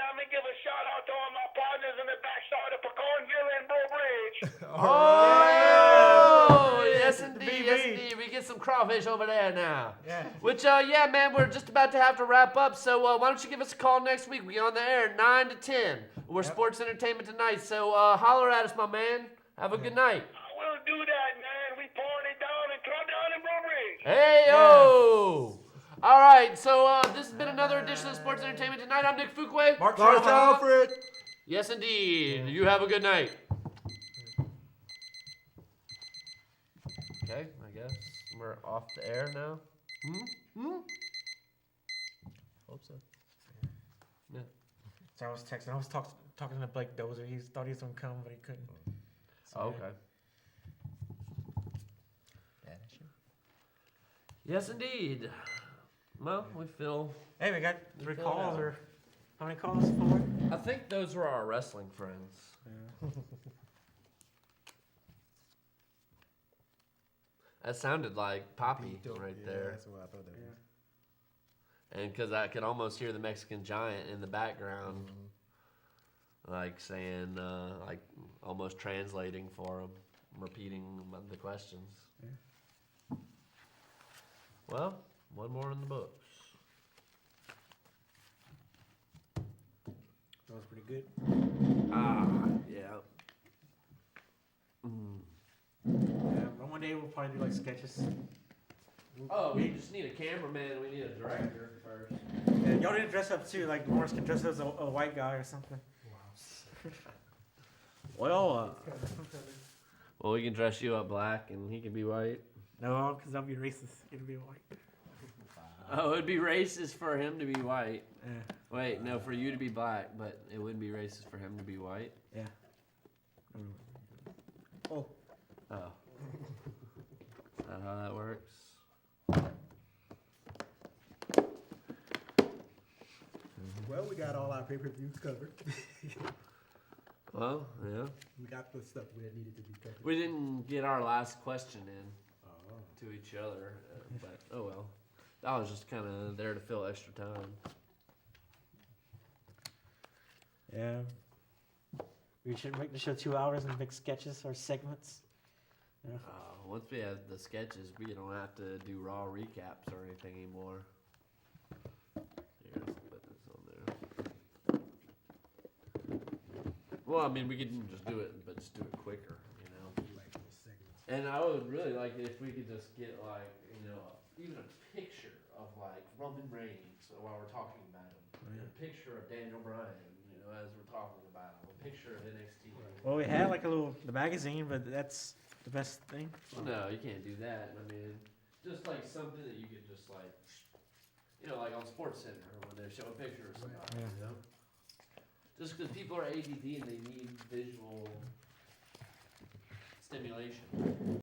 Speaker 4: I'm going to give a shout out to all my partners in the backside of Pecornville and Bro Bridge.
Speaker 1: Oh, yes
Speaker 2: The
Speaker 1: indeed,
Speaker 2: BB.
Speaker 1: yes indeed. We get some crawfish over there now.
Speaker 2: Yeah.
Speaker 1: Which, yeah, man, we're just about to have to wrap up. So why don't you give us a call next week? We're on the air 9 to 10. We're Sports Entertainment Tonight. So holler at us, my man. Have a good night.
Speaker 4: I will do that, man. We pouring it down and throw down in Bro Bridge.
Speaker 1: Hey, yo. All right, so this has been another edition of Sports Entertainment Tonight. I'm Nick Fuquay.
Speaker 2: Mark
Speaker 3: Lars Alfred.
Speaker 1: Yes, indeed. You have a good night. Okay, I guess we're off the air now. Hope so. Yeah.
Speaker 2: So I was texting. I was talking to Blake Dozer. He thought he was going to come, but he couldn't. So,
Speaker 1: Okay. Yes, indeed. Well, we feel.
Speaker 2: Hey, we got 3
Speaker 1: feel
Speaker 2: calls.
Speaker 1: that.
Speaker 2: Or how many calls? 4?
Speaker 1: I think those were our wrestling friends.
Speaker 2: Yeah.
Speaker 1: That sounded like Poppy right there.
Speaker 3: That's what I thought that was.
Speaker 1: And because I could almost hear the Mexican Giant in the background, like saying, like almost translating for him, repeating the questions.
Speaker 2: Yeah.
Speaker 1: Well, one more in the books.
Speaker 2: That was pretty good.
Speaker 1: Yeah.
Speaker 2: Yeah, but one day we'll probably do like sketches.
Speaker 1: Oh, we just need a cameraman. We need a director first.
Speaker 2: Yeah, y'all need to dress up too. Like Morris can dress up as a white guy or something.
Speaker 1: Well, well, we can dress you up black and he can be white.
Speaker 2: No, because that'll be racist. It'll be white.
Speaker 1: Oh, it'd be racist for him to be white.
Speaker 2: Yeah.
Speaker 1: Wait, no, for you to be black, but it wouldn't be racist for him to be white.
Speaker 2: Yeah.
Speaker 3: Oh.
Speaker 1: Oh. Is that how that works?
Speaker 3: Well, we got all our pay-per-views covered.
Speaker 1: Well, yeah.
Speaker 3: We got the stuff that needed to be covered.
Speaker 1: We didn't get our last question in to each other, but oh well. I was just kind of there to fill extra time.
Speaker 2: Yeah. We should make the show 2 hours and make sketches or segments. Yeah.
Speaker 1: Once we have the sketches, we don't have to do raw recaps or anything anymore. Here, let's put this on there. Well, I mean, we could just do it, but just do it quicker, you know. And I would really like it if we could just get like, you know, even a picture of like Roman Reigns while we're talking about him. A picture of Daniel Bryan, you know, as we're talking about him. A picture of NXT.
Speaker 2: Well, we had like the magazine, but that's the best thing.
Speaker 1: No, you can't do that. I mean, just like something that you could just like, you know, like on Sports Center when they show a picture of somebody.
Speaker 2: Yeah.
Speaker 1: You know? Just because people are ADD and they need visual stimulation.